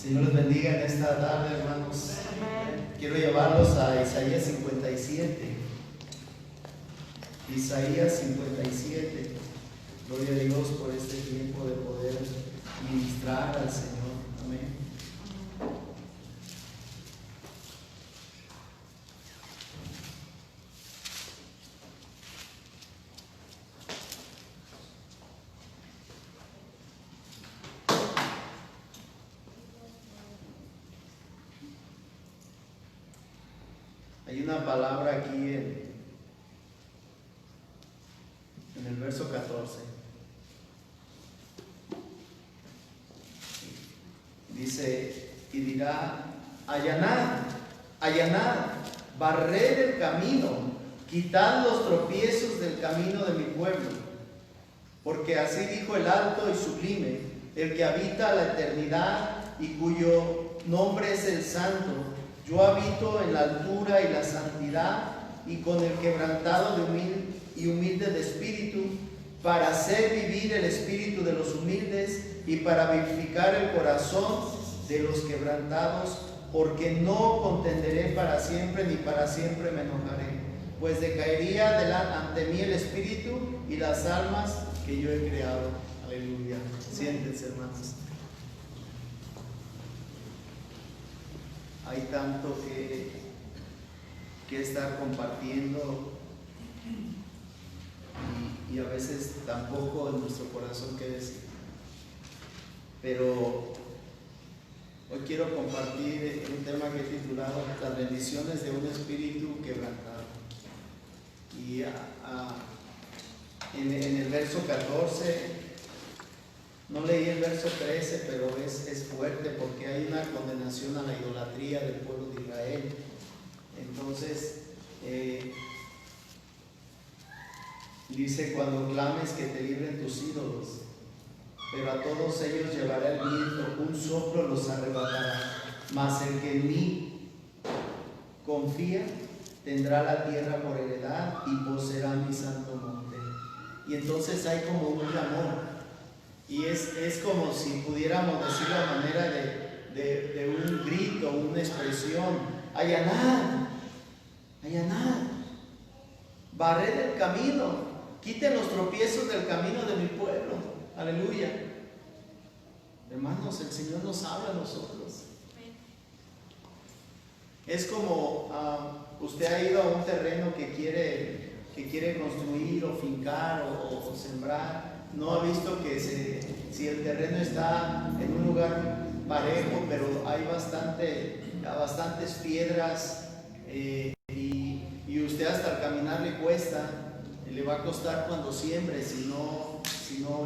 Señor les bendiga en esta tarde, hermanos. Quiero llevarlos a Isaías 57. Isaías 57. Gloria a Dios por este tiempo de poder ministrar al Señor. Amén. Hay una palabra aquí en el verso 14. Dice, y dirá, allanad, allanad, barred el camino, quitad los tropiezos del camino de mi pueblo. Porque así dijo el alto y sublime, el que habita la eternidad y cuyo nombre es el santo. Yo habito en la altura y la santidad, y con el quebrantado y humilde de espíritu, para hacer vivir el espíritu de los humildes y para vivificar el corazón de los quebrantados, porque no contenderé para siempre, ni para siempre me enojaré, pues decaería ante mí el espíritu y las almas que yo he creado. Aleluya. Siéntense, hermanos. Hay tanto que estar compartiendo y a veces tampoco en nuestro corazón que decir. Pero hoy quiero compartir un tema que he titulado Las bendiciones de un espíritu quebrantado. Y en el verso 14, no leí el verso 13, pero es fuerte porque hay una condenación a la idolatría del pueblo de Israel. Entonces, dice, cuando clames que te libren tus ídolos, pero a todos ellos llevará el viento, un soplo los arrebatará. Mas el que en mí confía tendrá la tierra por heredad y poseerá mi santo monte. Y entonces hay como un clamor. Y es como si pudiéramos decir la manera de un grito, una expresión. Allanad, allanad, barred el camino, quiten los tropiezos del camino de mi pueblo. Aleluya. Hermanos, el Señor nos habla a nosotros. Es como usted ha ido a un terreno que quiere construir o fincar o sembrar. No ha visto que si el terreno está en un lugar parejo, pero hay bastantes piedras y usted hasta al caminar le cuesta, le va a costar cuando siembre si no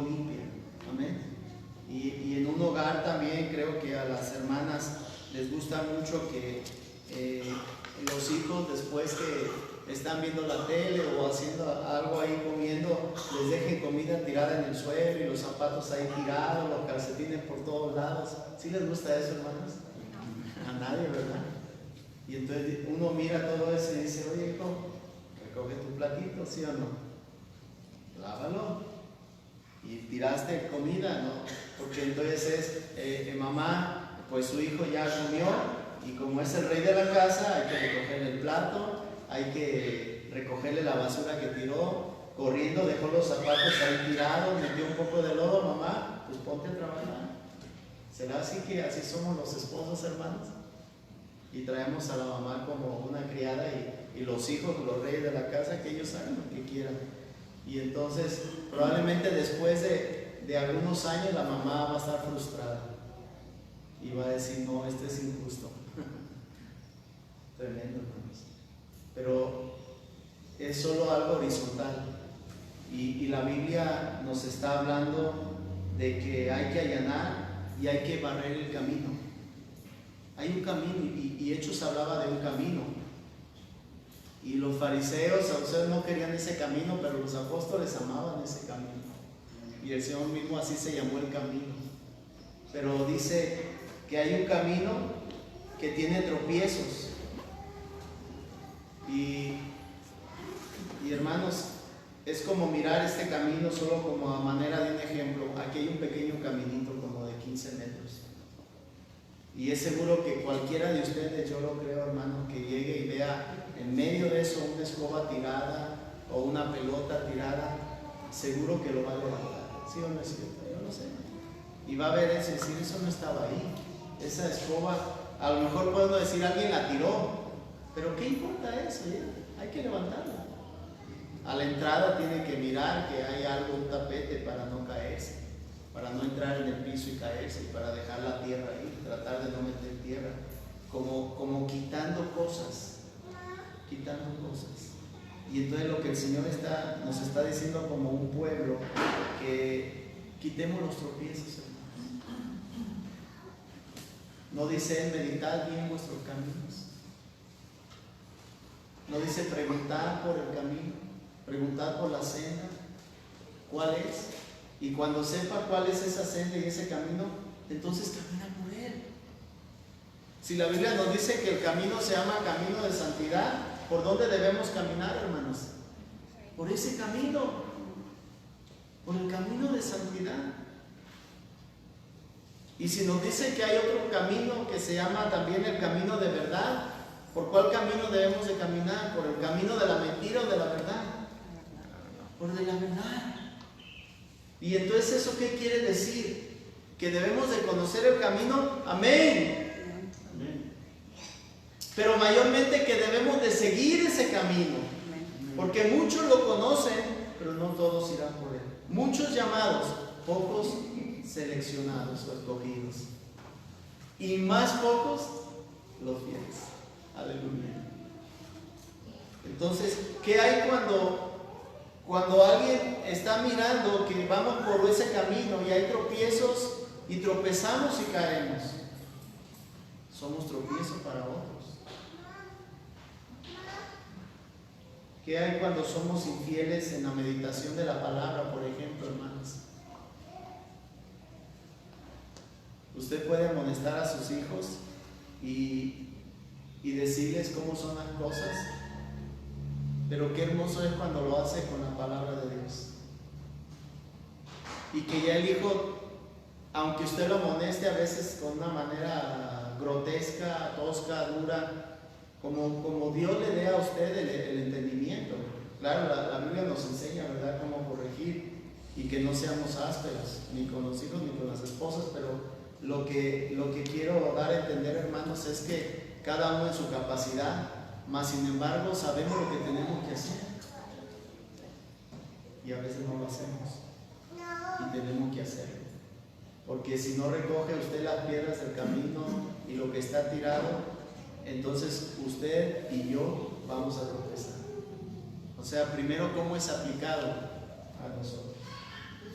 limpia. Amén. Y en un hogar también creo que a las hermanas les gusta mucho que los hijos, después que están viendo la tele o haciendo algo ahí comiendo, les dejen comida tirada en el suelo y los zapatos ahí tirados, los calcetines por todos lados. ¿Sí les gusta eso, hermanos? A nadie, ¿verdad? Y entonces uno mira todo eso y dice, oye, hijo, recoge tu platito, ¿sí o no? Lávalo. Y tiraste comida, ¿no? Porque entonces mamá, pues su hijo ya comió, y como es el rey de la casa, hay que recogerle el plato, hay que recogerle la basura que tiró, corriendo dejó los zapatos ahí tirados, metió un poco de lodo. Mamá, pues ponte a trabajar. ¿Será así que así somos los esposos, hermanos? Y traemos a la mamá como una criada y los hijos, los reyes de la casa, que ellos hagan lo que quieran. Y entonces probablemente después de algunos años la mamá va a estar frustrada y va a decir, no, esto es injusto. Tremendo, hermanos. Pero es solo algo horizontal. Y la Biblia nos está hablando de que hay que allanar y hay que barrer el camino. Hay un camino, y Hechos hablaba de un camino. Y los fariseos, a ustedes no querían ese camino, pero los apóstoles amaban ese camino. Y el Señor mismo así se llamó el camino. Pero dice que hay un camino que tiene tropiezos. Y hermanos, es como mirar este camino solo como a manera de un ejemplo. Aquí hay un pequeño caminito como de 15 metros. Y es seguro que cualquiera de ustedes, yo lo creo, hermano, que llegue y vea en medio de eso una escoba tirada o una pelota tirada, seguro que lo va a levantar. ¿Sí o no es cierto? Yo no sé. Y va a ver eso y decir, eso no estaba ahí. Esa escoba, a lo mejor podemos decir, alguien la tiró, pero ¿qué importa eso? Ya? Hay que levantarla. A la entrada tiene que mirar que hay algo, un tapete para no caerse, para no entrar en el piso y caerse, y para dejar la tierra ahí, tratar de no meter tierra, como quitando cosas. Y entonces lo que el Señor nos está diciendo como un pueblo, que quitemos los tropiezos, hermanos. No dice meditar bien vuestros caminos. No dice preguntar por el camino, preguntar por la senda, cuál es. Y cuando sepa cuál es esa senda y ese camino, entonces camina por él. Si la Biblia nos dice que el camino se llama camino de santidad, ¿por dónde debemos caminar, hermanos? Por ese camino, por el camino de santidad. Y si nos dice que hay otro camino que se llama también el camino de verdad, ¿por cuál camino debemos de caminar? ¿Por el camino de la mentira o de la verdad? Por de la verdad. Y entonces, ¿eso qué quiere decir? Que debemos de conocer el camino. Amén. Amén. Pero mayormente que debemos de seguir ese camino. Porque muchos lo conocen, pero no todos irán por él. Muchos llamados, pocos seleccionados o escogidos. Y más pocos los fieles. Aleluya. Entonces, ¿qué hay cuando alguien está mirando que vamos por ese camino y hay tropiezos y tropezamos y caemos? Somos tropiezos para otros. ¿Qué hay cuando somos infieles en la meditación de la palabra, por ejemplo, hermanos? Usted puede amonestar a sus hijos y decirles cómo son las cosas, pero qué hermoso es cuando lo hace con la palabra de Dios. Y que ya el hijo, aunque usted lo amoneste a veces con una manera grotesca, tosca, dura, como Dios le dé a usted el entendimiento. Claro, la Biblia nos enseña, ¿verdad?, cómo corregir y que no seamos ásperos, ni con los hijos ni con las esposas, pero lo que quiero dar a entender, hermanos, es que cada uno en su capacidad, mas sin embargo sabemos lo que tenemos que hacer y a veces no lo hacemos y tenemos que hacerlo, porque si no recoge usted las piedras del camino y lo que está tirado, entonces usted y yo vamos a tropezar. O sea, primero, ¿cómo es aplicado a nosotros?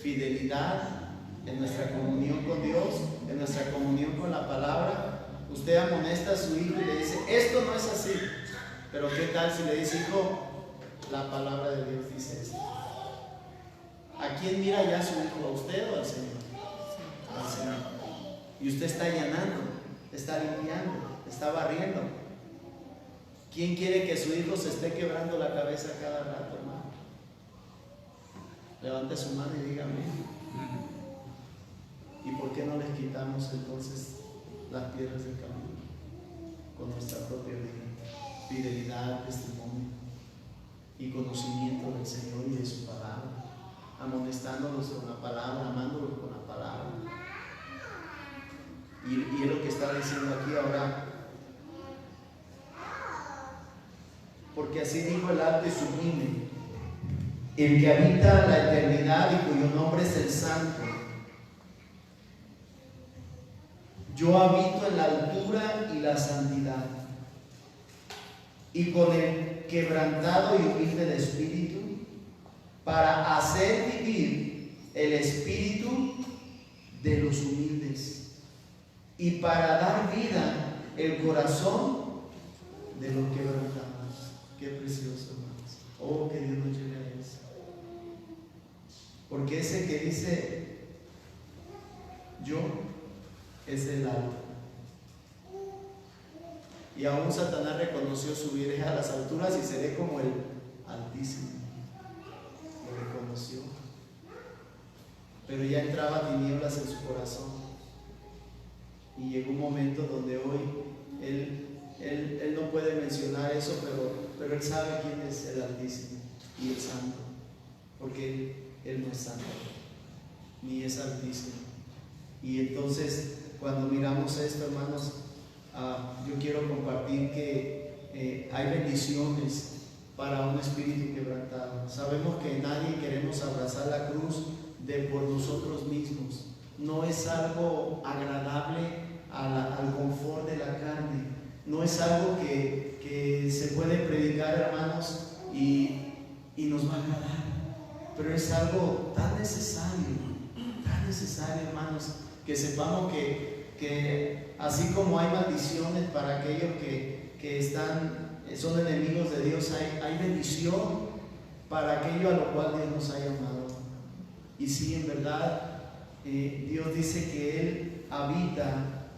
Fidelidad en nuestra comunión con Dios, en nuestra comunión con la palabra. Usted amonesta a su hijo y le dice, esto no es así. Pero ¿qué tal si le dice, hijo, la palabra de Dios dice esto? ¿A quién mira ya su hijo? ¿A usted o al Señor? Al Señor. Y usted está allanando, está limpiando, está barriendo. ¿Quién quiere que su hijo se esté quebrando la cabeza cada rato, hermano? Levante su mano y dígame. ¿Y por qué no les quitamos entonces las piedras del camino? Con nuestra propia vida, fidelidad, testimonio y conocimiento del Señor y de su palabra, amonestándolos con la palabra, amándolos con la palabra. Y es lo que está diciendo aquí ahora. Porque así dijo el alto y sublime, el que habita la eternidad y cuyo nombre es el Santo. Yo habito en la altura y la santidad, y con el quebrantado y humilde de espíritu, para hacer vivir el espíritu de los humildes, y para dar vida el corazón de los quebrantados. Qué precioso, hermanos. Oh, que Dios nos lleve a eso. Porque ese que dice yo es el alto. Y aún Satanás reconoció subiré a las alturas y seré como el Altísimo. Lo reconoció. Pero ya entraba tinieblas en su corazón. Y llegó un momento donde hoy él no puede mencionar eso, pero él sabe quién es el Altísimo y el Santo, porque él no es santo, ni es Altísimo. Y entonces, cuando miramos esto, hermanos, yo quiero compartir que hay bendiciones para un espíritu quebrantado. Sabemos que nadie queremos abrazar la cruz por nosotros mismos. No es algo agradable al confort de la carne. No es algo que se puede predicar, hermanos, y nos va a agradar. Pero es algo tan necesario, hermanos, que sepamos que así como hay maldiciones para aquellos que son enemigos de Dios, hay bendición para aquello a lo cual Dios nos ha llamado. Y sí, en verdad, Dios dice que Él habita,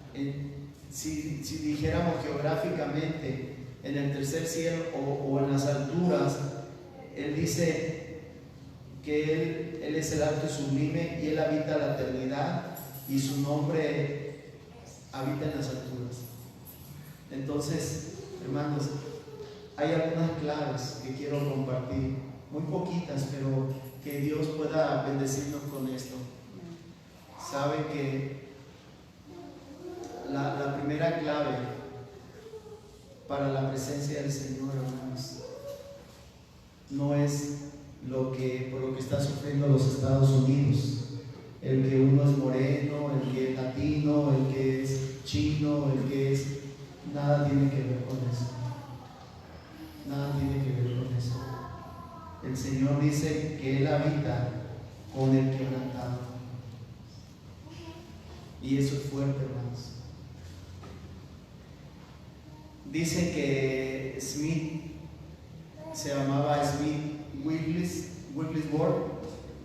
si dijéramos geográficamente, en el tercer cielo o en las alturas. Él dice que Él es el alto y sublime, y Él habita la eternidad, y su nombre habita en las alturas. Entonces, hermanos, hay algunas claves que quiero compartir, muy poquitas, pero que Dios pueda bendecirnos con esto. Sabe que la primera clave para la presencia del Señor, hermanos, no es por lo que está sufriendo los Estados Unidos, el que uno es moreno, el que es latino, el que es chino, nada tiene que ver con eso. Nada tiene que ver con eso. El Señor dice que Él habita con el quebrantado. Y eso es fuerte, hermanos. Dice que Smith, se llamaba Smith Wigglesworth,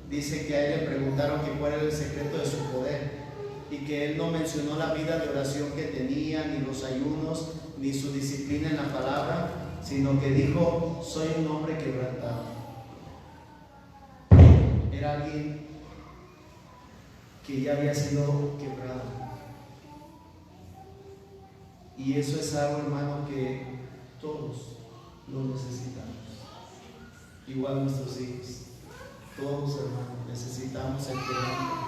dice que a él le preguntaron que cuál era el secreto de su poder, y que él no mencionó la vida de oración que tenía, ni los ayunos, ni su disciplina en la palabra, sino que dijo: soy un hombre quebrantado. Era alguien que ya había sido quebrado. Y eso es algo, hermano, que todos lo necesitamos. Igual nuestros hijos. Todos, hermanos, necesitamos el quebranto.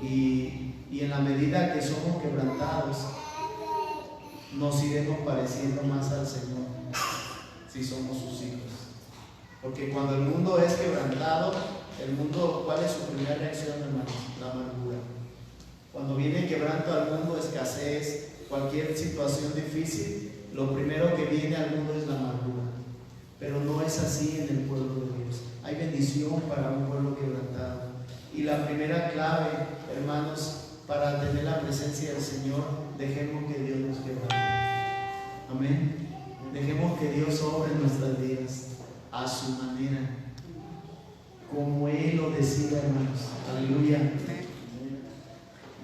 Y en la medida que somos quebrantados, nos iremos pareciendo más al Señor, si somos sus hijos. Porque cuando el mundo es quebrantado, ¿cuál es su primera reacción, hermano? La amargura. Cuando viene quebranto al mundo, escasez, cualquier situación difícil, lo primero que viene al mundo es la amargura. Pero no es así en el pueblo de Dios. Hay bendición para un pueblo quebrantado. Y la primera clave, hermanos, para tener la presencia del Señor, dejemos que Dios nos quebrante. Amén. Dejemos que Dios obre en nuestras vidas a su manera, como Él lo decida, hermanos. Aleluya.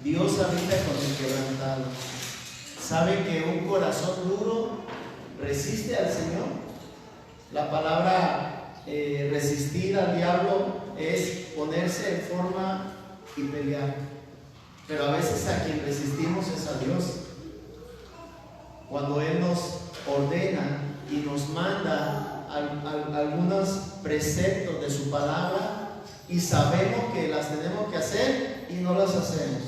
Dios habita con el quebrantado. ¿Sabe que un corazón duro resiste al Señor? La palabra resistir al diablo es ponerse en forma y pelear. Pero a veces a quien resistimos es a Dios. Cuando Él nos ordena y nos manda algunos preceptos de su palabra, y sabemos que las tenemos que hacer y no las hacemos.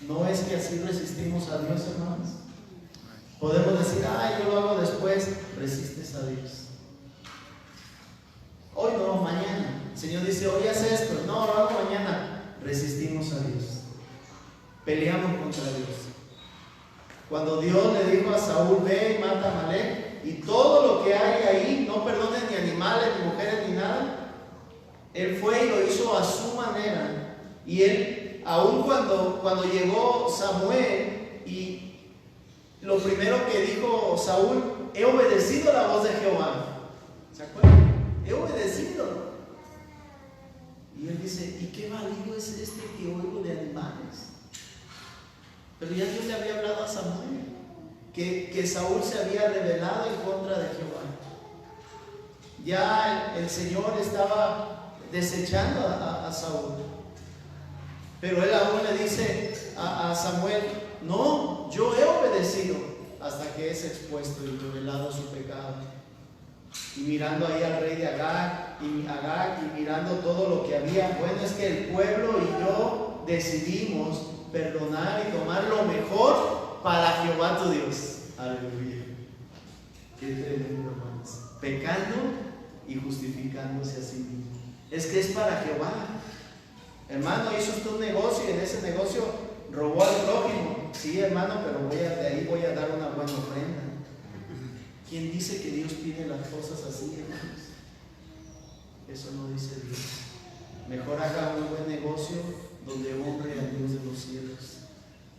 No es que así resistimos a Dios, hermanos. Podemos decir: yo lo hago después. Resistes a Dios. Hoy no, mañana. El Señor dice: hoy haz esto. No, lo hago mañana. Resistimos a Dios. Peleamos contra Dios. Cuando Dios le dijo a Saúl: ve y mata a Amalek, y todo lo que hay ahí, no perdones ni animales, ni mujeres, ni nada, Él fue y lo hizo a su manera. Y Él, aun cuando llegó Samuel, y lo primero que dijo Saúl: he obedecido la voz de Jehová. ¿Se acuerdan? He obedecido. Y Él dice: ¿y qué balido es este que oigo de animales? Pero ya Dios le había hablado a Samuel que Saúl se había rebelado en contra de Jehová. Ya el Señor estaba desechando a Saúl. Pero él aún le dice a Samuel: no, yo he obedecido, hasta que es expuesto y revelado su pecado. Y mirando ahí al rey de Agag y mirando todo lo que había, bueno, es que el pueblo y yo decidimos perdonar y tomar lo mejor para Jehová tu Dios. Aleluya. Qué tremendo, hermanos. Pecando y justificándose a sí mismo. Es que es para Jehová. Hermano, hizo usted un negocio y en ese negocio robó al prójimo. Sí, hermano, pero de ahí voy a dar una buena ofrenda. ¿Quién dice que Dios pide las cosas así, hermanos? Eso no dice Dios. Mejor haga un buen negocio donde honre al Dios de los cielos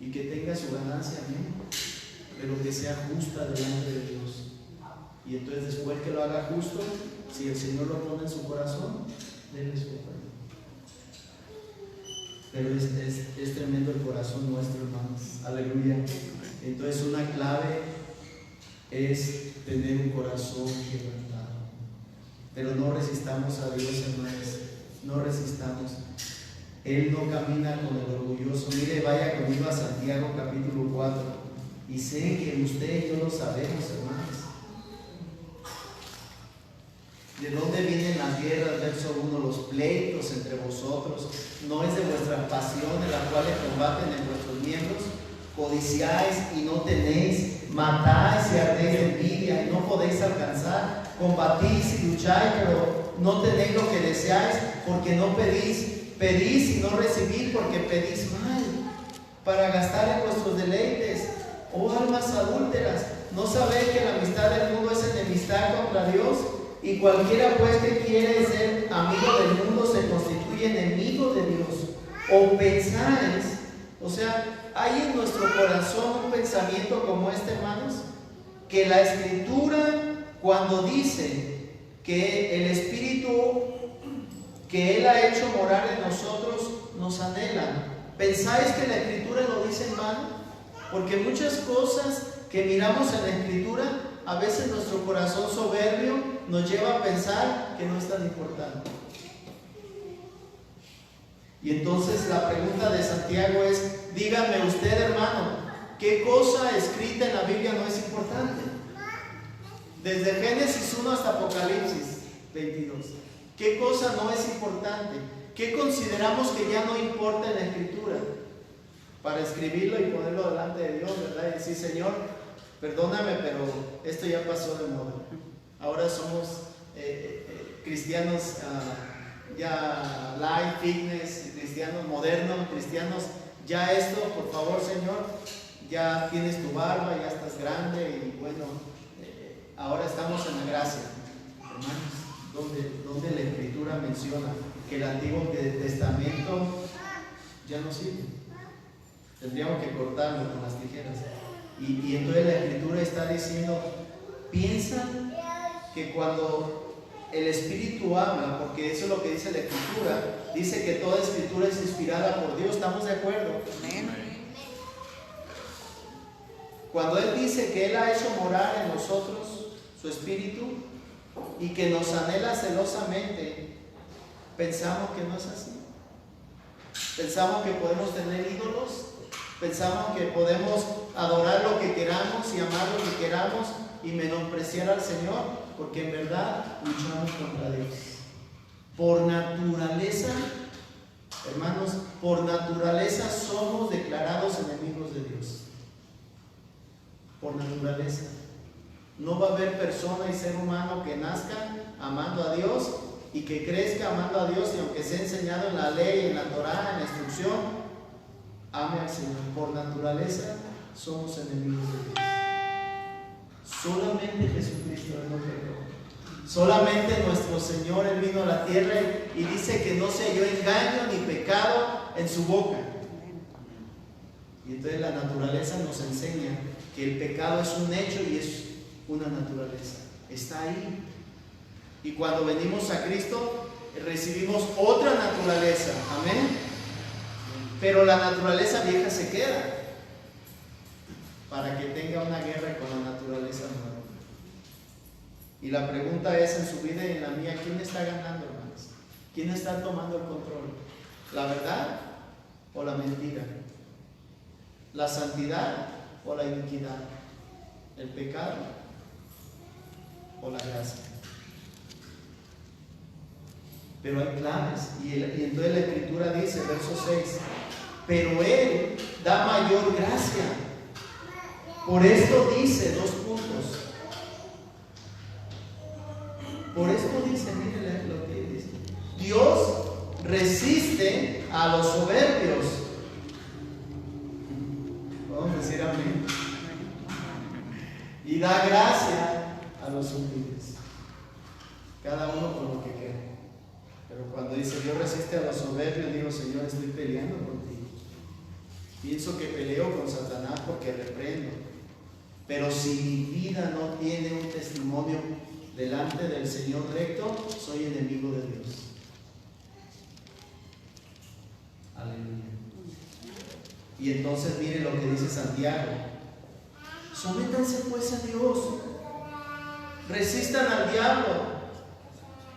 y que tenga su ganancia, amén, pero que sea justa delante de Dios. Y entonces, después que lo haga justo, si el Señor lo pone en su corazón, denle su ofrenda. Pero es tremendo el corazón nuestro, hermanos. Aleluya. Entonces, una clave es tener un corazón quebrantado. Pero no resistamos a Dios, hermanos. No resistamos. Él no camina con el orgulloso. Mire, vaya conmigo a Santiago capítulo 4. Y sé que usted y yo lo sabemos, hermanos. ¿De dónde vienen las guerras? Verso 1: los pleitos entre vosotros no es de vuestras pasiones, las cuales combaten en vuestros miembros. Codiciáis y no tenéis, matáis y ardéis de envidia y no podéis alcanzar. Combatís y lucháis, pero no tenéis lo que deseáis, porque no pedís. Pedís y no recibís, porque pedís mal, para gastar en vuestros deleites. Oh almas adúlteras, ¿no sabéis que la amistad del mundo es enemistad contra Dios? Y cualquiera pues que quiere ser amigo del mundo se constituye enemigo de Dios. O pensáis, o sea, hay en nuestro corazón un pensamiento como este, hermanos, que la Escritura, cuando dice que el Espíritu que Él ha hecho morar en nosotros, nos anhela. ¿Pensáis que la Escritura lo dice en vano? Porque muchas cosas que miramos en la Escritura, a veces nuestro corazón soberbio nos lleva a pensar que no es tan importante. Y entonces la pregunta de Santiago es: dígame usted, hermano, ¿qué cosa escrita en la Biblia no es importante? Desde Génesis 1 hasta Apocalipsis 22. ¿Qué cosa no es importante? ¿Qué consideramos que ya no importa en la Escritura? Para escribirlo y ponerlo delante de Dios, ¿verdad? Y decir: Señor, perdóname, pero esto ya pasó de moda. Ahora somos cristianos ya light, fitness, cristianos modernos, cristianos ya esto, por favor, Señor, ya tienes tu barba, ya estás grande y bueno, ahora estamos en la gracia. Hermanos, ¿dónde la Escritura menciona que el Antiguo Testamento ya no sirve? Tendríamos que cortarlo con las tijeras. Y entonces la Escritura está diciendo: piensa que cuando el Espíritu habla, porque eso es lo que dice la Escritura, dice que toda Escritura es inspirada por Dios. ¿Estamos de acuerdo? Amén. Cuando Él dice que Él ha hecho morar en nosotros su Espíritu y que nos anhela celosamente, pensamos que no es así. Pensamos que podemos tener ídolos, pensamos que podemos adorar lo que queramos y amar lo que queramos y menospreciar al Señor, porque en verdad luchamos contra Dios. Por naturaleza, hermanos, por naturaleza somos declarados enemigos de Dios. Por naturaleza. No va a haber persona y ser humano que nazca amando a Dios y que crezca amando a Dios, y aunque sea enseñado en la ley, en la Torá, en la instrucción, ame al Señor. Por naturaleza somos enemigos de Dios. Solamente Jesucristo no pecó. Solamente nuestro Señor, Él vino a la tierra y dice que no se halló engaño ni pecado en su boca. Y entonces la naturaleza nos enseña que el pecado es un hecho y es una naturaleza. Está ahí. Y cuando venimos a Cristo, recibimos otra naturaleza. Amén. Pero la naturaleza vieja se queda para que tenga una guerra con la naturaleza nueva. Y la pregunta es, en su vida y en la mía, ¿quién está ganando, hermanos? ¿Quién está tomando el control? ¿La verdad o la mentira, la santidad o la iniquidad, el pecado o la gracia. Pero hay claves, y entonces la Escritura dice, verso 6, pero Él da mayor gracia. Por esto dice, 2 puntos. Por esto dice, mire lo que dice: Dios resiste a los soberbios. Vamos a decir amén. Y da gracia a los humildes. Cada uno con lo que quiera. Pero cuando dice Dios resiste a los soberbios, digo, Señor, estoy peleando contigo. Pienso que peleo con Satanás porque reprendo. Pero si mi vida no tiene un testimonio delante del Señor recto, soy enemigo de Dios. Aleluya. Y entonces mire lo que dice Santiago: sométanse pues a Dios, resistan al diablo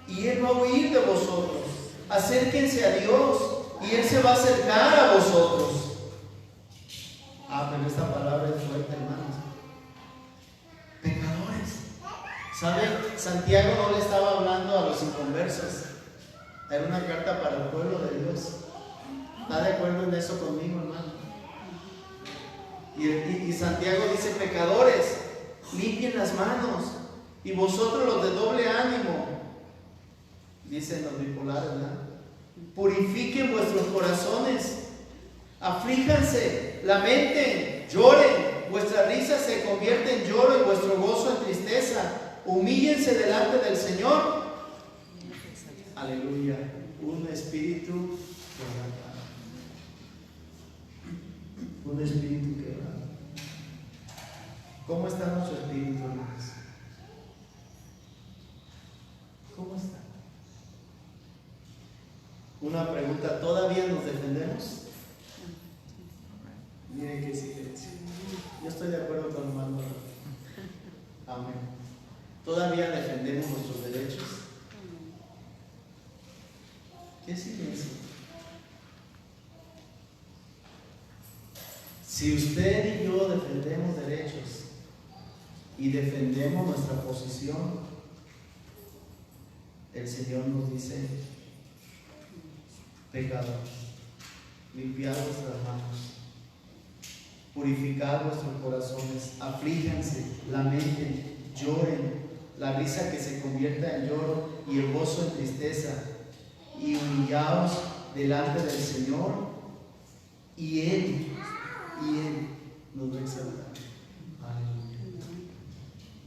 y Él va a huir de vosotros. Acérquense a Dios y Él se va a acercar a vosotros. Pero esta palabra es fuerte, hermanos. Pecadores. ¿Sabe? Santiago no le estaba hablando a los inconversos. Era una carta para el pueblo de Dios. ¿Está de acuerdo en eso conmigo, hermano? Y Santiago dice: pecadores, limpien las manos. Y vosotros los de doble ánimo, dicen los bipolares, ¿verdad? Purifiquen vuestros corazones, aflíjanse, lamenten, lloren. Vuestra risa se convierte en lloro y vuestro gozo en tristeza. Humíllense delante del Señor. Aleluya. Un espíritu quebrantado. Un espíritu quebrantado. ¿Cómo está nuestro espíritu, hermanos? ¿Cómo está? Una pregunta: ¿todavía nos defendemos? Miren qué silencio. Yo estoy de acuerdo con el hermano. Amén. ¿Todavía defendemos nuestros derechos? ¿Qué silencio? Si usted y yo defendemos derechos y defendemos nuestra posición, el Señor nos dice: pecadores, limpiad vuestras manos, purificad vuestros corazones, aflíjanse, lamenten, lloren, la risa que se convierta en lloro y el gozo en tristeza, y humillaos delante del Señor, y Él nos va a exaltar. Aleluya.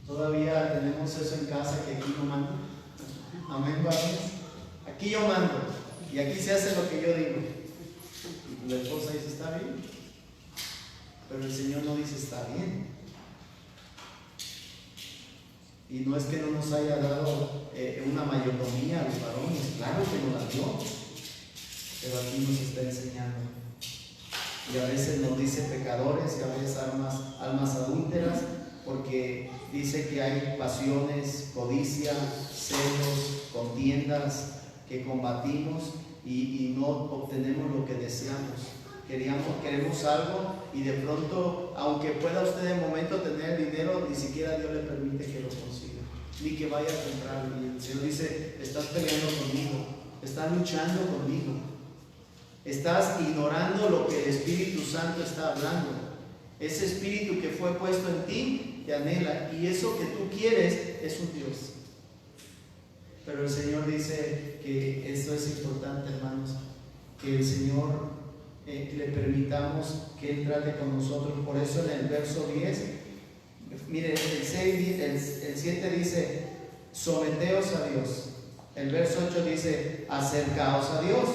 Todavía tenemos eso en casa, que aquí no mando. Amén, varones. Aquí yo mando y aquí se hace lo que yo digo. Y la esposa dice: está bien. Pero el Señor no dice: está bien. Y no es que no nos haya dado una mayordomía a los varones, claro que nos la dio, pero aquí nos está enseñando. Y a veces nos dice pecadores, y a veces almas adúlteras, porque dice que hay pasiones, codicia, celos, contiendas que combatimos y no obtenemos lo que deseamos. Queremos algo y de pronto, aunque pueda usted de momento tener dinero, ni siquiera Dios le permite que lo consiga, ni que vaya a comprarlo. Y el Señor dice: estás peleando conmigo, estás luchando conmigo, estás ignorando lo que el Espíritu Santo está hablando. Ese espíritu que fue puesto en ti te anhela, y eso que tú quieres es un Dios. Pero el Señor dice que esto es importante, hermanos, que el Señor le permitamos que Él trate con nosotros. Por eso en el verso 10, mire, el 7 dice: someteos a Dios. El verso 8 dice: acercaos a Dios.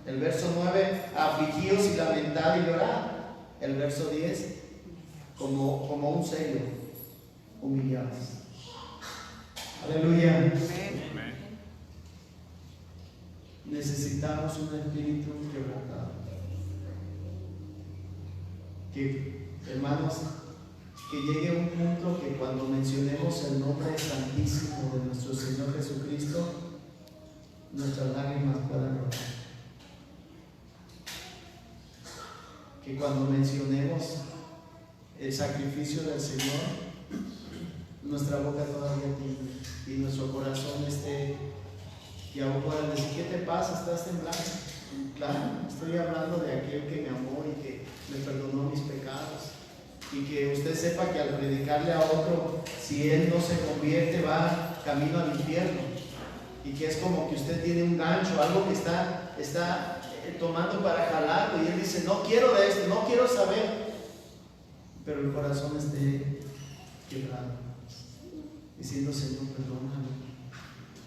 El verso 9: afligíos y lamentad y llorad. El verso 10: como un sello, humillados. Aleluya. Amén. Necesitamos un espíritu quebrantado. Que, hermanos, que llegue un punto que cuando mencionemos el nombre santísimo de nuestro Señor Jesucristo, nuestras lágrimas puedan rodar. que cuando mencionemos el sacrificio del Señor, nuestra boca todavía tiemble y nuestro corazón esté, y aún puedan decir: ¿qué te pasa? ¿Estás temblando? Claro, estoy hablando de aquel que me amó y que me perdonó mis pecados. Y que usted sepa que al predicarle a otro, si él no se convierte, va camino al infierno. Y que es como que usted tiene un gancho, algo que está tomando para jalarlo, y él dice: no quiero de esto, no quiero saber. Pero el corazón esté quebrado, diciendo: Señor, perdóname,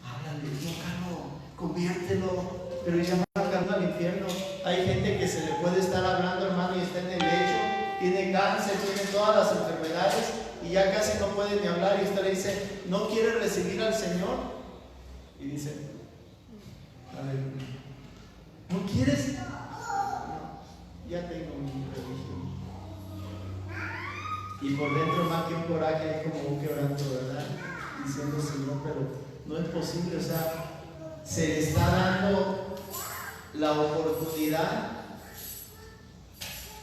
háblale, tócalo, conviértelo. Pero ya va camino al infierno. Hay gente que se le puede estar hablando, hermano, y está en el lecho, tiene cáncer, tiene todas las enfermedades y ya casi no puede ni hablar, y usted le dice: ¿no quiere recibir al Señor? Y dice: aleluya. ¿No quieres? No, ya tengo mi religión. Y por dentro, más que un coraje, hay como un quebranto, ¿verdad? Diciendo: Señor, pero no es posible. O sea, se le está dando la oportunidad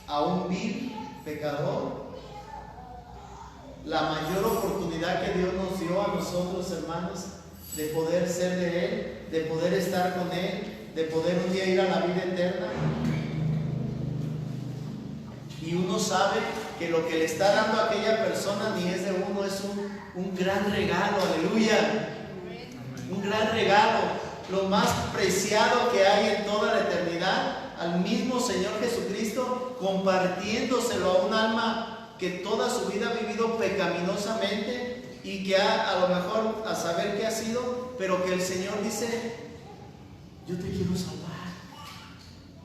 a un vil pecador, la mayor oportunidad que Dios nos dio a nosotros, hermanos, de poder ser de Él, de poder estar con Él, de poder un día ir a la vida eterna. Y uno sabe que lo que le está dando a aquella persona ni es de uno, es un gran regalo, aleluya, un gran regalo, lo más preciado que hay en toda la eternidad, al mismo Señor Jesucristo, compartiéndoselo a un alma que toda su vida ha vivido pecaminosamente y que a lo mejor a saber qué ha sido, pero que el Señor dice: yo te quiero salvar.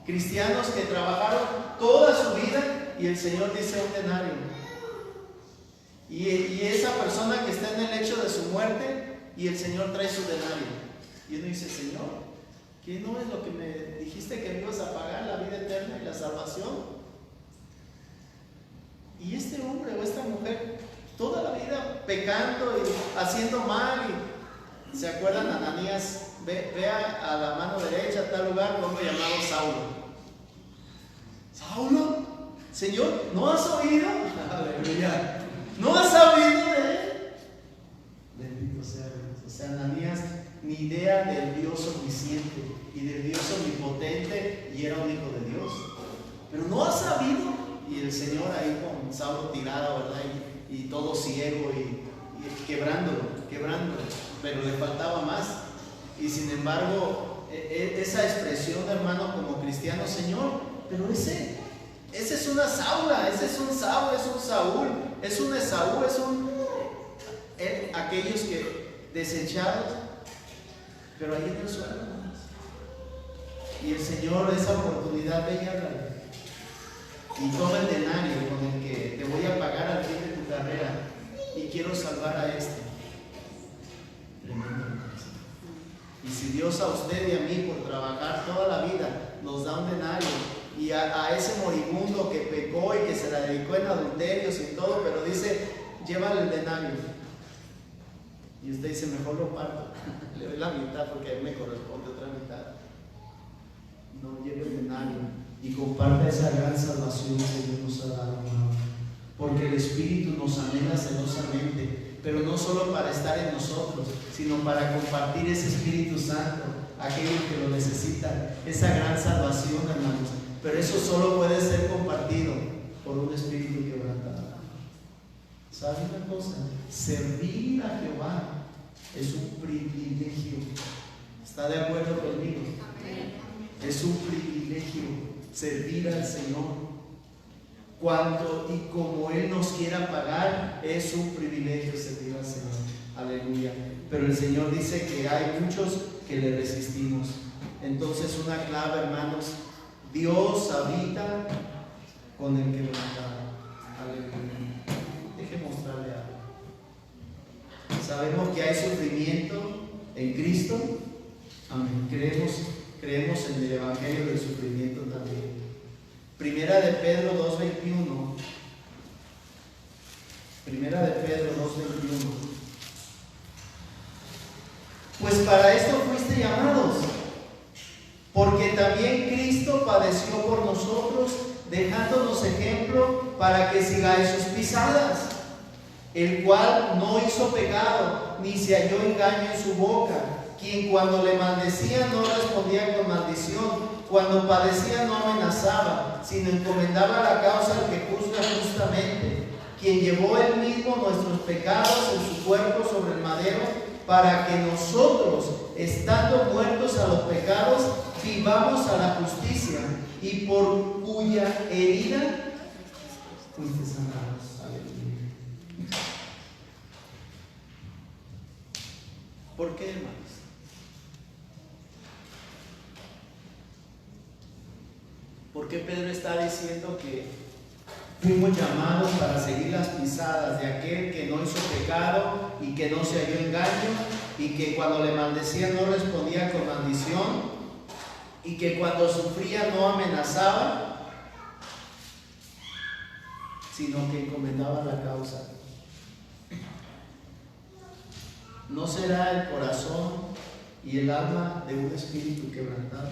Cristianos que trabajaron toda su vida y el Señor dice: un denario. Y esa persona que está en el lecho de su muerte y el Señor trae su denario. Y uno dice: Señor, ¿qué no es lo que me dijiste que me ibas a pagar, la vida eterna y la salvación? Y este hombre o esta mujer, toda la vida pecando y haciendo mal. Y ¿se acuerdan? Ananías, ve a la mano derecha, a tal lugar, un hombre llamado Saulo. ¿Saulo? Señor, ¿no has oído? Aleluya. ¿No has oído de él? Bendito sea Dios. O sea, Ananías, ni idea del Dios omnisciente y del Dios omnipotente, y era un hijo de Dios. Pero no has sabido. Y el Señor ahí con Saulo tirado, ¿verdad? Y todo ciego y quebrándolo, pero le faltaba más. Y sin embargo, esa expresión, hermano, como cristiano: Señor, pero ese es una Saula, ese es un Saúl, es un Saúl, es un Esaú, aquellos que desechados, pero ahí en el suelo, hermanos. Y el Señor, esa oportunidad, ve y háblale. Y toma el denario con el que te voy a pagar al fin de tu carrera, y quiero salvar a este. Tremendo. Y si Dios a usted y a mí, por trabajar toda la vida, nos da un denario, y a ese moribundo que pecó y que se la dedicó en adulterios y todo, pero dice: llévale el denario. Y usted dice: mejor lo parto, le doy la mitad porque a mí me corresponde otra mitad. No, lleve el denario y comparta esa gran salvación que Dios nos ha dado, hermano. Porque el Espíritu nos anhela celosamente, pero no solo para estar en nosotros, sino para compartir ese Espíritu Santo a aquellos que lo necesitan, esa gran salvación, hermanos. Pero eso solo puede ser compartido por un espíritu quebrantado. ¿Sabe una cosa? Servir a Jehová es un privilegio. ¿Está de acuerdo conmigo? Es un privilegio servir al Señor. Cuanto y como Él nos quiera pagar, es un privilegio servir al Señor. Aleluya. Pero el Señor dice que hay muchos que le resistimos. Entonces, una clave, hermanos: Dios habita con el quebrantado. Aleluya. Deje mostrarle algo. Sabemos que hay sufrimiento en Cristo. Amén. Creemos en el Evangelio del sufrimiento también. Primera de Pedro 2:21. Primera de Pedro 2:21. Pues para esto fuiste llamados, porque también Cristo padeció por nosotros, dejándonos ejemplo para que sigáis sus pisadas, el cual no hizo pecado, ni se halló engaño en su boca, quien cuando le maldecía no respondía con maldición, cuando padecía no amenazaba, sino encomendaba la causa al que juzga justamente, quien llevó él mismo nuestros pecados en su cuerpo sobre el madero, para que nosotros, estando muertos a los pecados, vivamos a la justicia, y por cuya herida fuiste sanados. Aleluya. ¿Por qué, hermanos? ¿Por qué Pedro está diciendo que fuimos llamados para seguir las pisadas de aquel que no hizo pecado y que no se halló engaño, y que cuando le maldecía no respondía con maldición, y que cuando sufría no amenazaba, sino que encomendaba la causa? ¿No será el corazón y el alma de un espíritu quebrantado?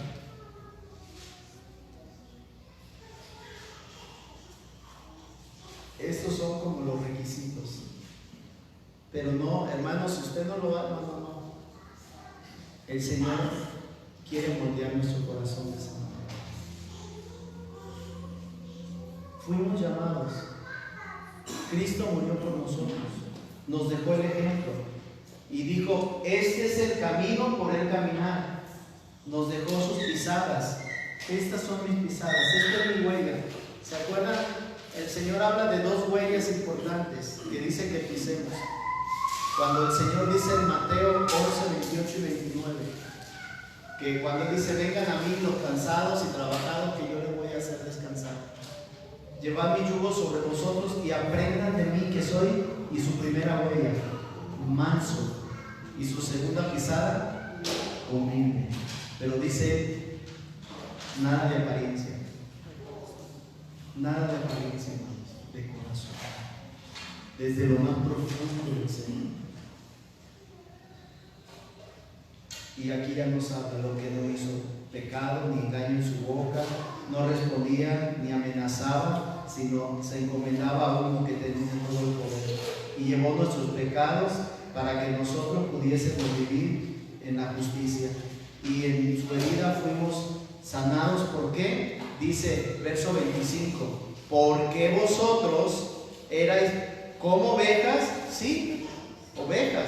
Estos son como los requisitos. Pero no, hermanos, si usted no lo da, no. El Señor quiere moldear nuestro corazón de esa manera. Fuimos llamados. Cristo murió por nosotros. Nos dejó el ejemplo. Y dijo, este es el camino por el caminar. Nos dejó sus pisadas. Estas son mis pisadas. Esta es mi huella. ¿Se acuerdan? El Señor habla de dos huellas importantes que dice que pisemos. Cuando el Señor dice en Mateo 11, 28 y 29, que cuando Él dice, vengan a mí los cansados y trabajados, que yo les voy a hacer descansar. Llevad mi yugo sobre vosotros y aprendan de mí, que soy, y su primera huella, manso, y su segunda pisada, humilde. Pero dice, nada de apariencia. Nada de apariencia, hermanos, de corazón. Desde lo más profundo del Señor. Y aquí ya nos habla lo que no hizo pecado ni engaño en su boca, no respondía ni amenazaba, sino se encomendaba a uno que tenía todo el poder. Y llevó nuestros pecados para que nosotros pudiésemos vivir en la justicia. Y en su herida fuimos sanados. ¿Por qué? Dice, verso 25, porque vosotros erais como ovejas, sí, ovejas,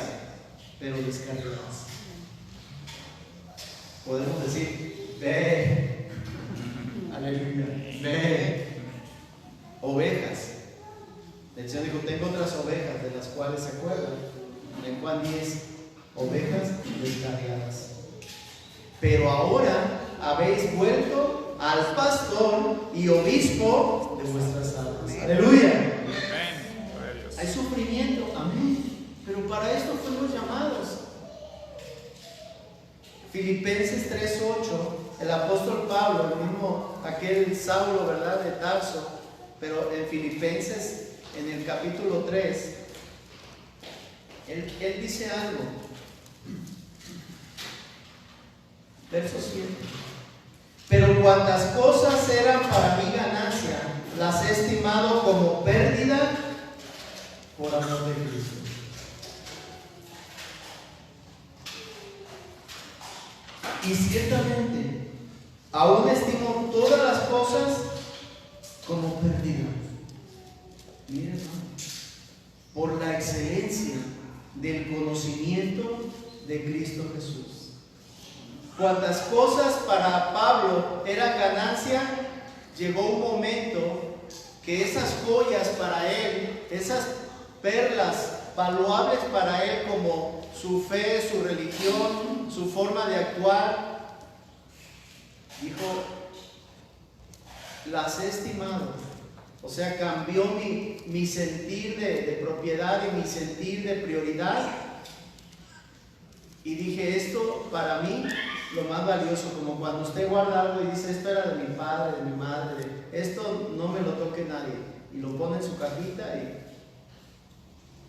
pero descarriadas. Podemos decir, ve, aleluya, ve, ovejas. El Señor dijo, tengo otras ovejas de las cuales se acuerdan. En Juan 10, ovejas descarriadas. Pero ahora habéis vuelto al pastor y obispo de vuestras almas. Aleluya. Hay sufrimiento, amén. Pero para esto fuimos llamados. Filipenses 3:8, el apóstol Pablo, el mismo, aquel Saulo, ¿verdad?, de Tarso, pero en Filipenses, en el capítulo 3, él dice algo. Verso 7. Pero cuantas cosas eran para mi ganancia, las he estimado como pérdida por amor de Cristo. Y ciertamente, aún estimo todas las cosas como pérdida. Miren, hermano, por la excelencia del conocimiento de Cristo Jesús. Cuantas cosas para Pablo eran ganancia, llegó un momento que esas joyas para él, esas perlas valuables para él, como su fe, su religión, su forma de actuar, dijo, las he estimado. O sea, cambió mi sentir de propiedad y mi sentir de prioridad. Y dije, esto para mí, lo más valioso, como cuando usted guarda algo y dice, esto era de mi padre, de mi madre, esto no me lo toque nadie. Y lo pone en su cajita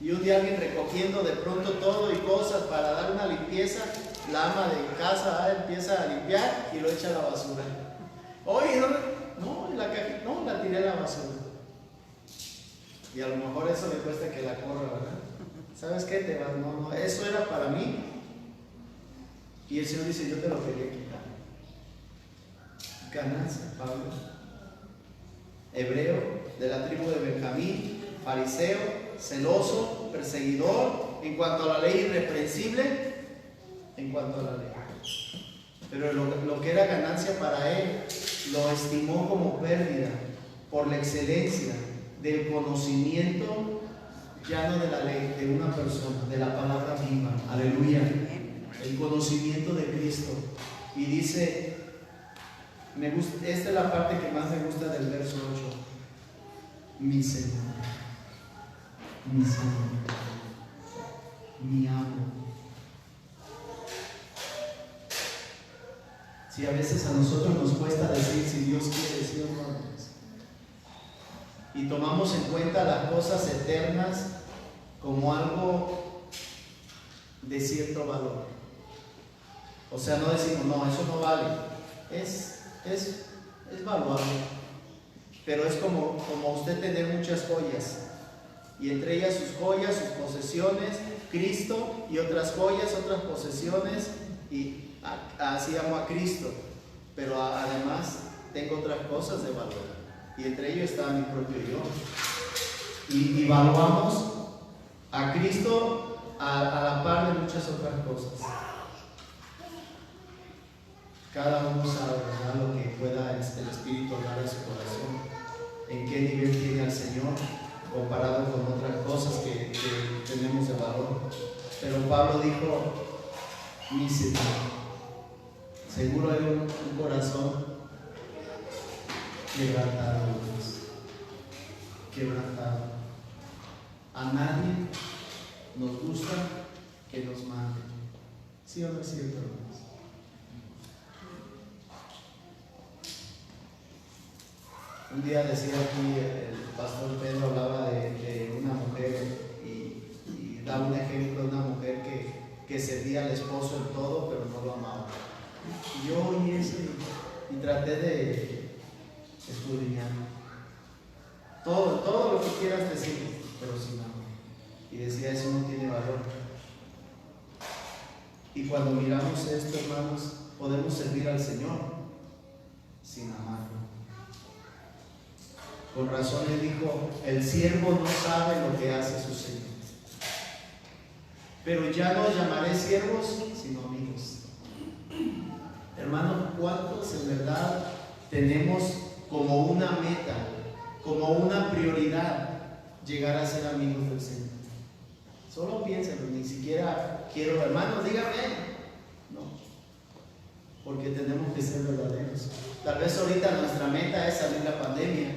y un día alguien recogiendo de pronto todo y cosas para dar una limpieza, la ama de casa empieza a limpiar y lo echa a la basura. Oye, no, la caja, no, la tiré a la basura. Y a lo mejor eso le cuesta que la corra, ¿verdad? ¿Sabes qué? Te vas, no, eso era para mí. Y el Señor dice, yo te lo quería quitar. Ganancia, Pablo. Hebreo, de la tribu de Benjamín, fariseo, celoso, perseguidor, en cuanto a la ley irreprensible, en cuanto a la ley. Pero lo que era ganancia para él, lo estimó como pérdida por la excelencia del conocimiento, ya no de la ley, de una persona, de la palabra viva. Aleluya. El conocimiento de Cristo. Y dice, me gusta, esta es la parte que más me gusta del verso 8. Mi Señor, mi Señor, mi amo. Si a veces a nosotros nos cuesta decir si Dios quiere, sí o no, y tomamos en cuenta las cosas eternas como algo de cierto valor. O sea, no decimos, no, eso no vale. Es valuable. Pero es como usted tener muchas joyas. Y entre ellas sus joyas, sus posesiones, Cristo, y otras joyas, otras posesiones, y así amo a Cristo. Pero además tengo otras cosas de valor. Y entre ellos está mi propio yo. Y valuamos a Cristo a la par de muchas otras cosas. Cada uno sabe, ¿verdad?, lo que pueda el Espíritu hablar a su corazón, en qué nivel tiene al Señor comparado con otras cosas que tenemos de valor. Pero Pablo dijo, mi Señor, seguro hay un corazón quebrantado, quebrantado. A nadie nos gusta que nos manden. ¿Sí o no es cierto, hermanos? Un día decía aquí el pastor Pedro, hablaba de una mujer y da un ejemplo de una mujer que servía al esposo en todo, pero no lo amaba. Y yo oí eso y traté de escudriñar. Todo lo que quieras decir, pero sin amor. Y decía, eso no tiene valor. Y cuando miramos esto, hermanos, podemos servir al Señor sin amarlo. Con razón él dijo, el siervo no sabe lo que hace su Señor. Pero ya no llamaré siervos, sino amigos. Hermanos, ¿cuántos en verdad tenemos como una meta, como una prioridad, llegar a ser amigos del Señor? Solo piénsenlo, ni siquiera quiero, hermanos, díganme. No, porque tenemos que ser verdaderos. Tal vez ahorita nuestra meta es salir de la pandemia.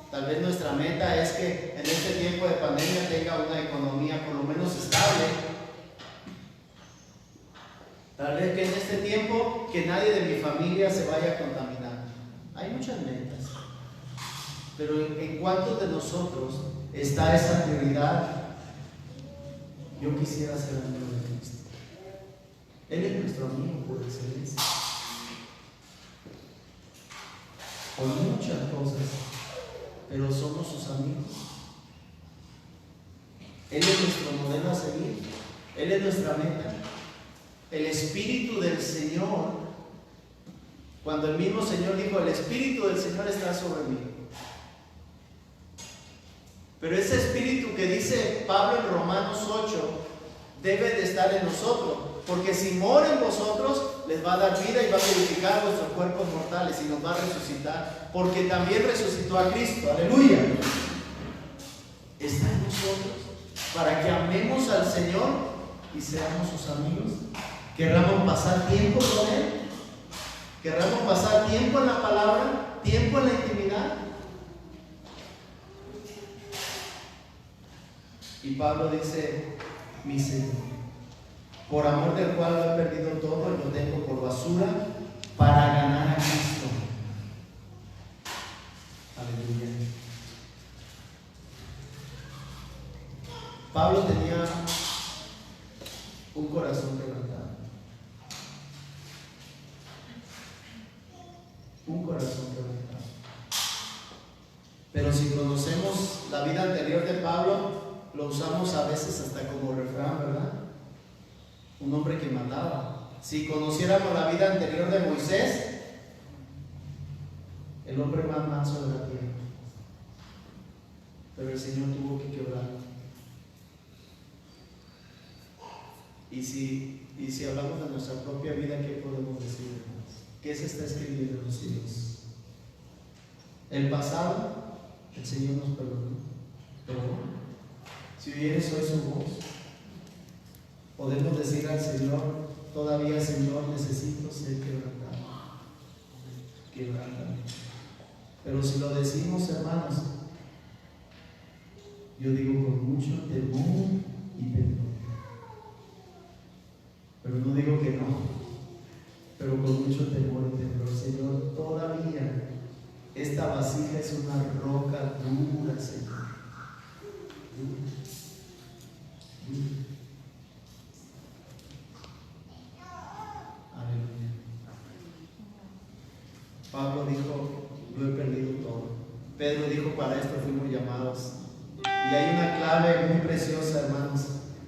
Tal vez nuestra meta es que en este tiempo de pandemia tenga una economía por lo menos estable. Tal vez que en este tiempo que nadie de mi familia se vaya a contaminar. Hay muchas metas. Pero ¿en cuántos de nosotros está esa prioridad? Yo quisiera ser amigo de Cristo. Él es nuestro amigo por excelencia. Con muchas cosas, pero somos sus amigos. Él es nuestro modelo a seguir. Él es nuestra meta. El Espíritu del Señor, cuando el mismo Señor dijo, el Espíritu del Señor está sobre mí. Pero ese Espíritu que dice Pablo en Romanos 8, debe de estar en nosotros. Porque si mora en vosotros, les va a dar vida y va a glorificar vuestros cuerpos mortales y nos va a resucitar. Porque también resucitó a Cristo. Aleluya. Está en nosotros para que amemos al Señor y seamos sus amigos. Querramos pasar tiempo con Él. Querramos pasar tiempo en la palabra, tiempo en la intimidad. Y Pablo dice, mi Señor, por amor del cual lo he perdido todo y lo tengo por basura para ganar a Cristo. Aleluya. Pablo tenía un corazón quebrantado. Un corazón quebrantado. Lo usamos a veces hasta como refrán, ¿verdad? Un hombre que mataba. Si conociéramos la vida anterior de Moisés, el hombre más manso de la tierra. Pero el Señor tuvo que quebrarlo. Y si hablamos de nuestra propia vida, ¿qué podemos decir, hermanos? ¿Qué se está escribiendo en los cielos? El pasado, el Señor nos perdonó. Pero si oyeres hoy su voz, podemos decir al Señor: todavía, Señor, necesito ser quebrantado. Quebrantado. Pero si lo decimos, hermanos, yo digo con mucho temor y temor. Pero no digo que no, pero con mucho temor y temor. Señor, todavía esta vasija es una roca dura, Señor. Dura. Aleluya. Pablo dijo: lo he perdido todo. Pedro dijo: para esto fuimos llamados. Y hay una clave muy preciosa, hermanos.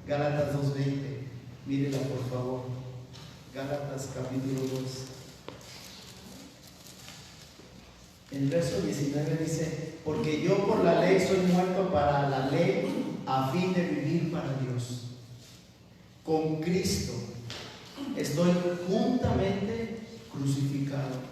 Gálatas 2:20. Mírela, por favor. Gálatas capítulo 2. El verso 19 dice: porque yo por la ley soy muerto para la ley, a fin de vivir para Dios. Con Cristo estoy juntamente crucificado.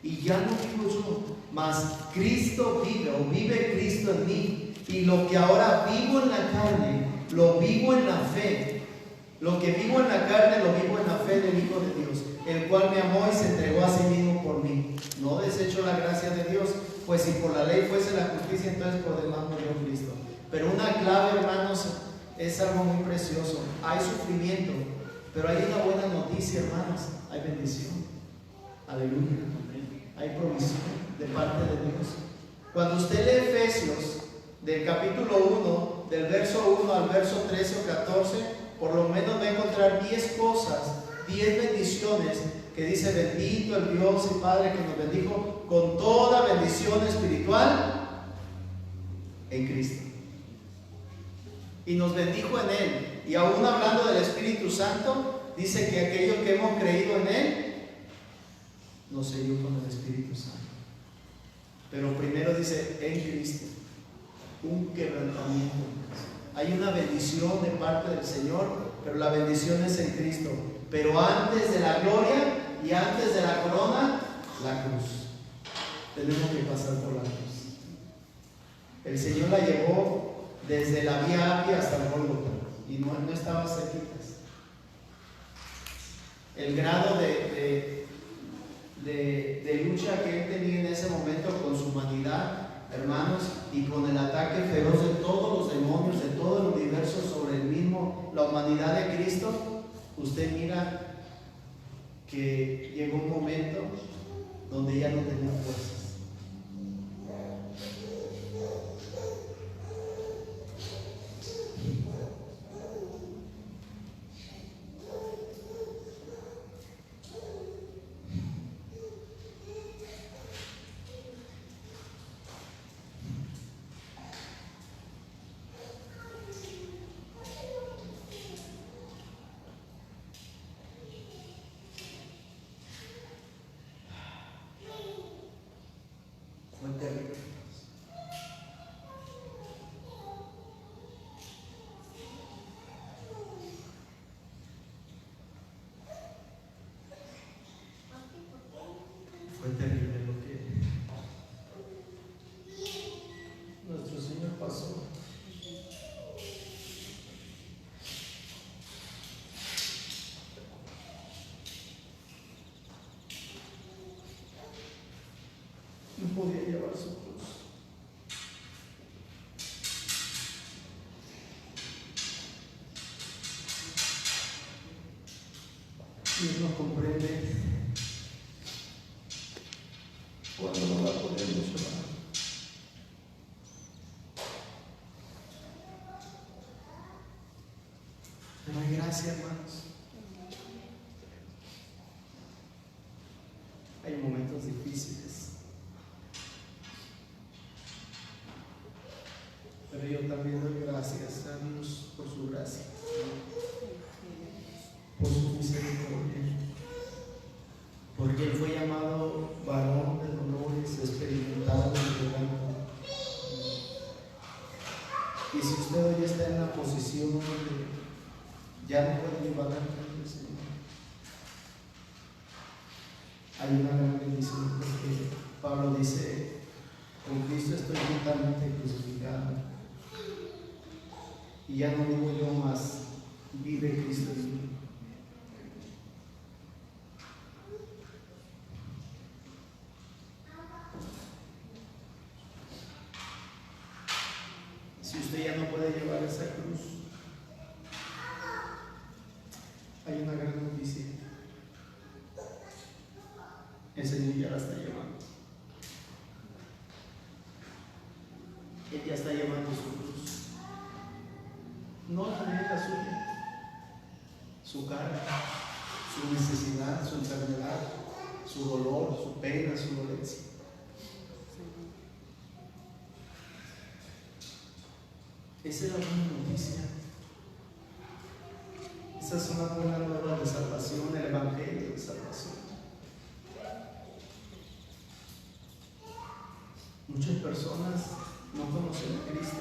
Y ya no vivo yo, mas Cristo vive, o vive Cristo en mí. Y lo que ahora vivo en la carne, lo vivo en la fe. Lo que vivo en la carne, lo vivo en la fe del Hijo de Dios, el cual me amó y se entregó a sí mismo por mí. No desecho la gracia de Dios, pues si por la ley fuese la justicia, entonces por demás murió Cristo. Pero una clave, hermanos, es algo muy precioso. Hay sufrimiento, pero hay una buena noticia, hermanos. Hay bendición. Aleluya. Hay provisión de parte de Dios. Cuando usted lee Efesios, del capítulo 1, del verso 1 al verso 13 o 14, por lo menos va a encontrar 10 cosas, 10 bendiciones que dice: bendito el Dios y Padre que nos bendijo con toda bendición espiritual en Cristo. Y nos bendijo en Él. Y aún hablando del Espíritu Santo, dice que aquellos que hemos creído en Él, nos selló con el Espíritu Santo. Pero primero dice: en Cristo. Un quebrantamiento. Hay una bendición de parte del Señor, pero la bendición es en Cristo. Pero antes de la gloria y antes de la corona, la cruz. Tenemos que pasar por la cruz. El Señor la llevó desde la vía Apia hasta el Gólgota y no estaba cerquitas. El grado de lucha que Él tenía en ese momento con su humanidad, hermanos, y con el ataque feroz de todos los demonios, de todo el universo sobre la humanidad de Cristo, usted mira que llegó un momento donde ya no tenía fuerzas. Fue terrible lo que nuestro Señor pasó. No podía llevar su cruz. Dios no comprende cuando no la podemos llevar. Pero hay gracia, hermanos. Hay momentos difíciles, pero yo también doy gracias a porque Él fue llamado varón de dolores, experimentado en quebranto. Y si usted hoy está en la posición donde ya no puede llevar la cruz del Señor, hay una gran bendición, porque Pablo dice: con Cristo estoy juntamente crucificado, y ya no vivo yo más, vive Cristo en mí. Si usted ya no puede llevar esa cruz, hay una gran noticia: el Señor ya la está llevando. Él ya está llevando su cruz. No la de la suya, su carga, su necesidad, su enfermedad, su dolor, su pena, su dolencia. Esa es la buena noticia. Esa es una buena nueva de salvación, el evangelio de salvación. Muchas personas no conocen a Cristo,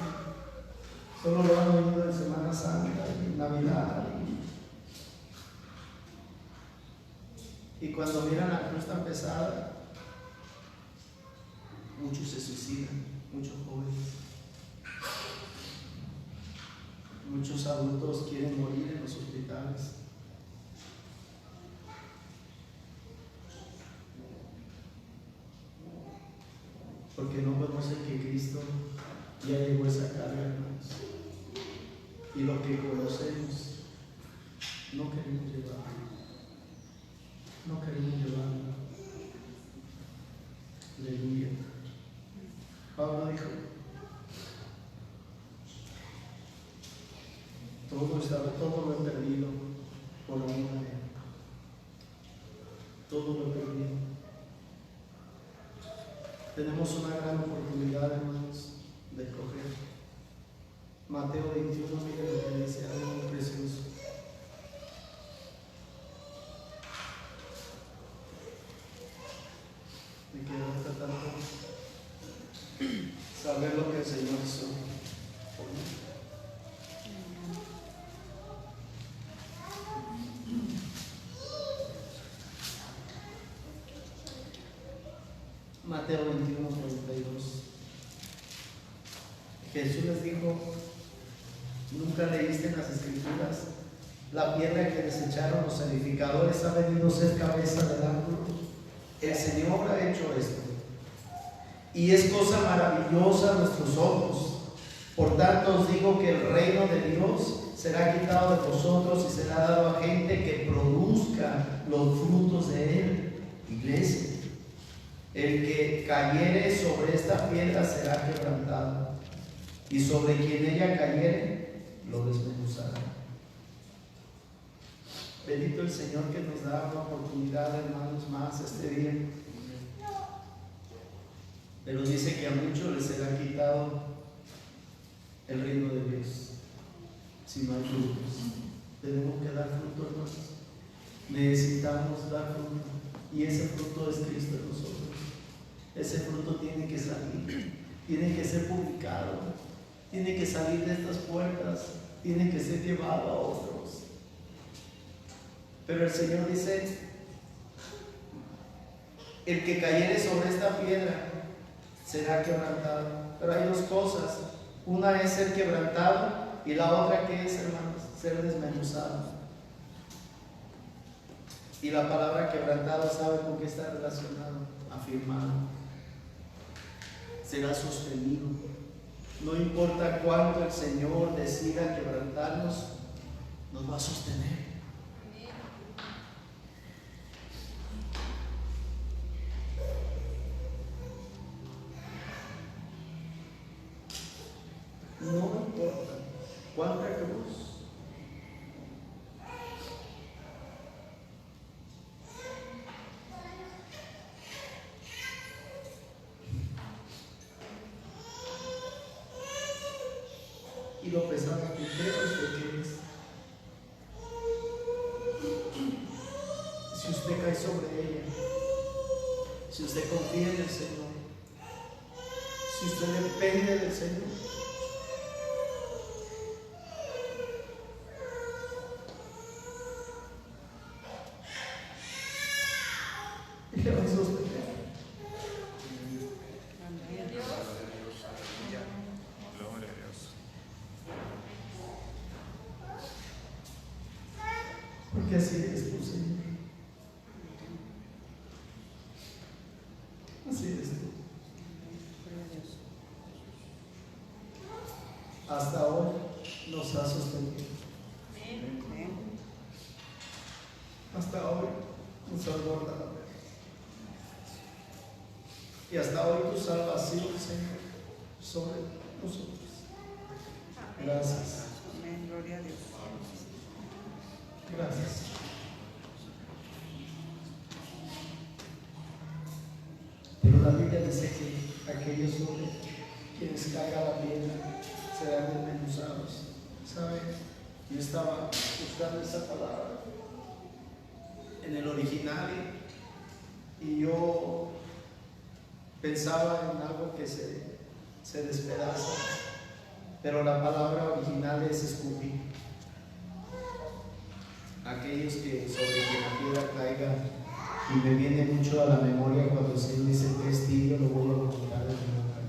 solo lo han oído en Semana Santa y en Navidad. Y cuando miran la cruz tan pesada, muchos se suicidan, muchos jóvenes. Muchos adultos quieren morir en los hospitales. Porque no conocen que Cristo ya llevó esa carga, hermanos. Y lo que conocemos, no queremos llevarlo. No queremos llevarlo. Aleluya. Pablo dijo: todo lo he perdido por amor a Él. Todo lo he perdido. Tenemos una gran oportunidad, hermanos, de escoger. Mateo 21, mire lo que dice, algo muy precioso. Me quiero tratando saber lo que el Señor hizo por mí. Mateo 21, 42. Jesús les dijo: ¿nunca leíste en las Escrituras? La piedra que desecharon los edificadores ha venido a ser cabeza del ángulo. El Señor ha hecho esto, y es cosa maravillosa a nuestros ojos. Por tanto os digo que el reino de Dios será quitado de vosotros y será dado a gente que produzca los frutos de Él. Iglesia, el que cayere sobre esta piedra será quebrantado, y sobre quien ella cayere lo desmenuzará. Bendito el Señor que nos da una oportunidad, hermanos, más este día. Pero dice que a muchos les será quitado el reino de Dios si no hay frutos. Tenemos que dar fruto, hermanos. Necesitamos dar fruto, y ese fruto es Cristo en nosotros. Ese fruto tiene que salir, tiene que ser publicado, tiene que salir de estas puertas, tiene que ser llevado a otros. Pero el Señor dice: el que cayere sobre esta piedra será quebrantado. Pero hay dos cosas: una es ser quebrantado, y la otra, ¿qué es, hermanos? Ser desmenuzado. Y la palabra quebrantado, ¿sabe con qué está relacionado? Afirmado. Será sostenido. No importa cuánto el Señor decida quebrantarnos, nos va a sostener. No importa cuánta cruz. Y lo pesado que creo que es. Si usted cae sobre ella, si usted confía en el Señor, si usted depende del Señor, y le va a sostener. Porque así eres tú, Señor. Así eres tú. Hasta hoy nos ha sostenido. Hasta hoy nos has guardado. Y hasta hoy tu salvación, Señor, sobre nosotros. Gracias. Amén. Gloria a Dios. Gracias. Pero la Biblia dice que aquellos sobre quienes caiga la piedra serán desmenuzados. ¿Sabe? Yo estaba buscando esa palabra en el original y yo pensaba en algo que se despedaza, pero la palabra original es escupir. Aquellos que sobre quien la piedra caiga, y me viene mucho a la memoria cuando el Señor dice que es tibio, lo voy a vomitar de mi boca.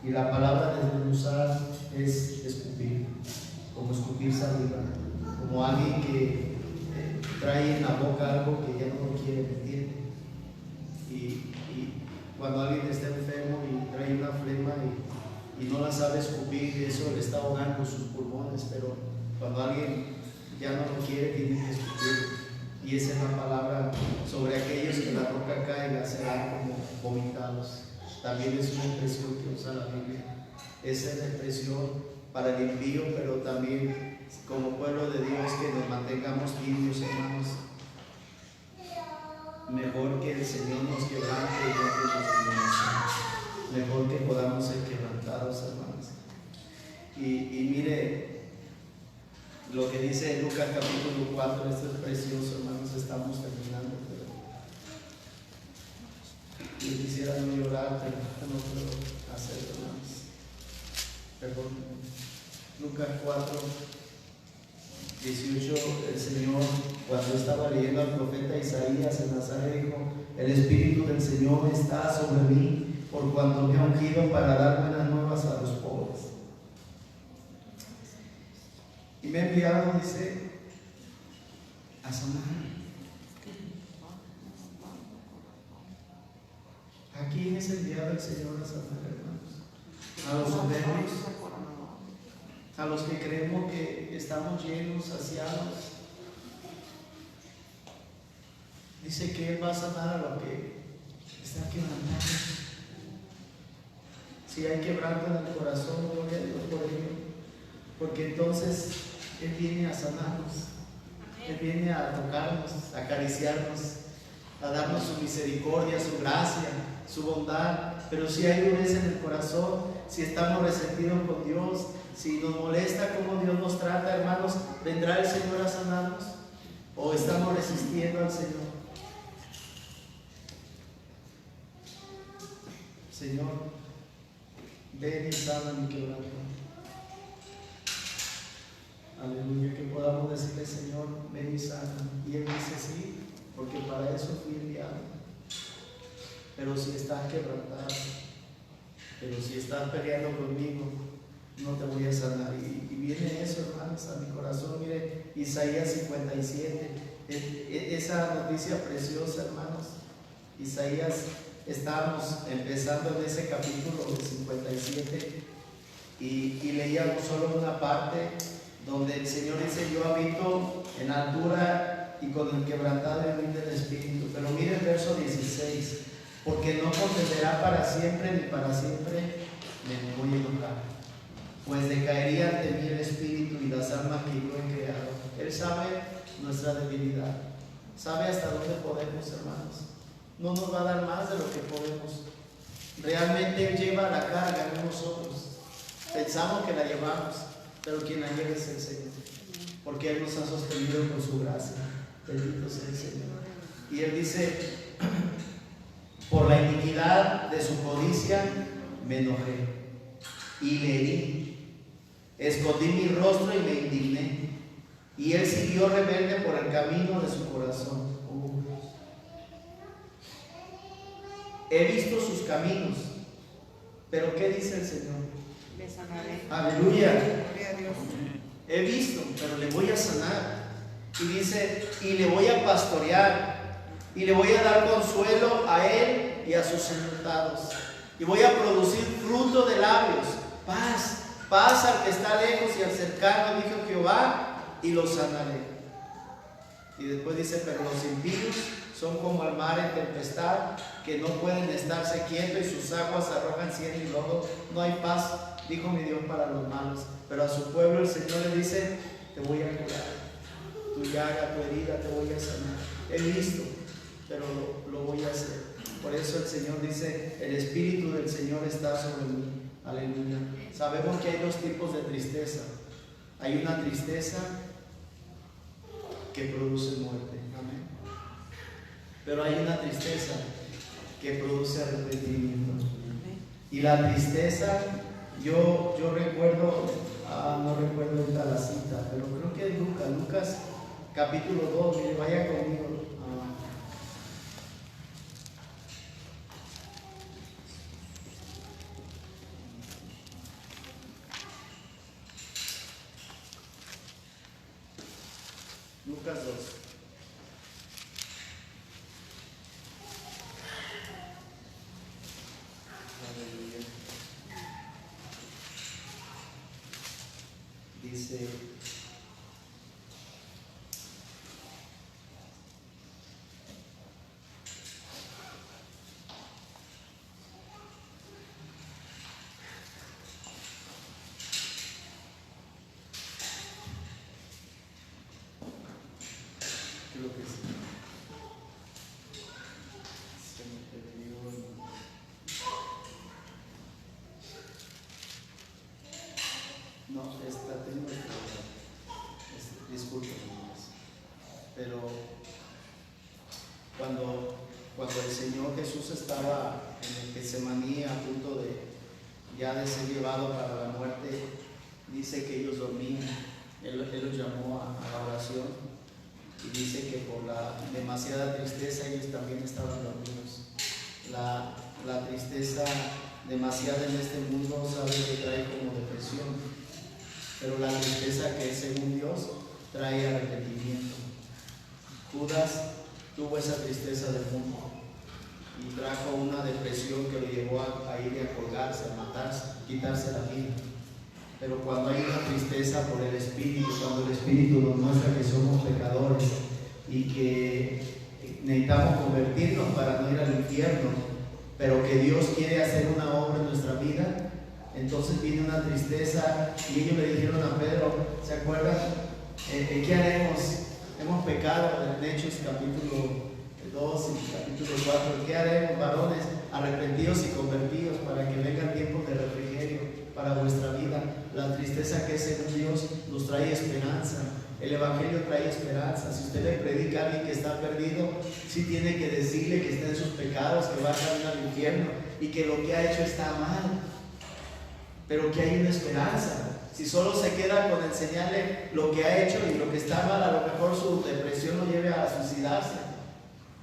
Y la palabra desmenuzar es escupir, como escupir saliva, como alguien que trae en la boca algo que ya no lo quiere meter. Y cuando alguien está enfermo y trae una flema y no la sabe escupir, eso le está ahogando sus pulmones, pero cuando alguien ya no lo quiere, tiene que escupir. Y esa es la palabra sobre aquellos que la roca caiga, serán como vomitados. También es una expresión que usa la Biblia. Esa es la expresión para el impío, pero también como pueblo de Dios que nos mantengamos limpios, hermanos. Mejor que el Señor nos quebrante y no que nos endurezca. Mejor que podamos ser quebrantados, hermanos. Y mire lo que dice Lucas capítulo 4, esto es precioso, hermanos, estamos terminando, pero yo quisiera no llorar, pero no puedo hacerlo, hermanos. Perdón. Lucas 4, 18, el Señor, cuando estaba leyendo al profeta Isaías en Nazaret, dijo: el Espíritu del Señor está sobre mí, por cuanto me ha ungido para dar buenas nuevas a los pobres. Y me ha enviado, dice, a sanar. ¿A quién es enviado el Señor a sanar, hermanos? A los soberbios, a los que creemos que estamos llenos, saciados. Dice que Él va a sanar a los que están quebrantados. Si hay quebranto en el corazón, gloria a Dios por ello, porque entonces Él viene a sanarnos, Él viene a tocarnos, a acariciarnos, a darnos su misericordia, su gracia, su bondad. Pero si hay dureza en el corazón, si estamos resentidos con Dios, si nos molesta cómo Dios nos trata, hermanos, ¿vendrá el Señor a sanarnos? ¿O estamos resistiendo al Señor? Señor, ven y sana mi quebranto. Aleluya, que podamos decirle: Señor, ven y sana. Y Él dice: sí, porque para eso fui enviado. Pero si estás quebrantado, pero si estás peleando conmigo, no te voy a sanar. Y viene eso, hermanos, a mi corazón. Mire, Isaías 57, esa noticia preciosa, hermanos. Isaías, estamos empezando en ese capítulo de 57 y leíamos solo una parte donde el Señor dice: yo habito en altura y con el quebrantado y humilde de espíritu. Pero mire el verso 16: porque no contenderá para siempre, ni para siempre me voy a enojar, pues decaería ante mí el espíritu y las almas que yo he creado. Él sabe nuestra debilidad, sabe hasta dónde podemos, hermanos. No nos va a dar más de lo que podemos. Realmente Él lleva la carga, no nosotros. Pensamos que la llevamos, pero quien la lleva es el Señor, porque Él nos ha sostenido con su gracia. Bendito sea el Señor. Y Él dice: Por la iniquidad de su codicia me enojé y le herí. Escondí mi rostro y me indigné. Y él siguió rebelde por el camino de su corazón. He visto sus caminos. Pero ¿qué dice el Señor? Le sanaré. Aleluya. Gloria a Dios. He visto, pero le voy a sanar. Y dice, y le voy a pastorear. Y le voy a dar consuelo a él y a sus enlutados. Y voy a producir fruto de labios. Paz, paz al que está lejos y al cercano, dijo Jehová, y lo sanaré. Y después dice, pero los impíos son como el mar en tempestad, que no pueden estarse quietos y sus aguas arrojan cieno y lodo. No hay paz, dijo mi Dios, para los malos. Pero a su pueblo el Señor le dice, te voy a curar. Tu llaga, tu herida, te voy a sanar. He visto, pero lo voy a hacer. Por eso el Señor dice, el Espíritu del Señor está sobre mí. Aleluya. Sabemos que hay dos tipos de tristeza. Hay una tristeza que produce muerte. Amén. Pero hay una tristeza que produce arrepentimiento. Y la tristeza, yo recuerdo, no recuerdo ahorita la cita, pero creo que es Lucas capítulo 2, mire, vaya conmigo. Lucas 2. Aleluya. Dice, creo que sí. Se me perdió. No, esta tengo disculpen, pero cuando el Señor Jesús estaba en el Getsemaní a punto de ser llevado para la muerte, dice que ellos dormían. Él los llamó a la oración y dice que por la demasiada tristeza ellos también estaban dormidos. La tristeza demasiada en este mundo sabe que trae como depresión, pero la tristeza que es según Dios trae arrepentimiento. Judas tuvo esa tristeza del mundo y trajo una depresión que lo llevó a ir a colgarse, a matarse, quitarse la vida. Pero cuando hay una tristeza por el Espíritu, cuando el Espíritu nos muestra que somos pecadores y que necesitamos convertirnos para no ir al infierno, pero que Dios quiere hacer una obra en nuestra vida, entonces viene una tristeza. Y ellos le dijeron a Pedro, ¿se acuerdan? ¿Qué haremos? Hemos pecado en Hechos capítulo 2 y capítulo 4. ¿Qué haremos, varones? Arrepentidos y convertidos para que vengan tiempos de refrigerio para vuestra vida. La tristeza que es según Dios nos trae esperanza. El Evangelio trae esperanza. Si usted le predica a alguien que está perdido, sí tiene que decirle que está en sus pecados, que va a caminar al infierno y que lo que ha hecho está mal, pero que hay una esperanza. Si solo se queda con enseñarle lo que ha hecho y lo que está mal, a lo mejor su depresión lo lleve a suicidarse.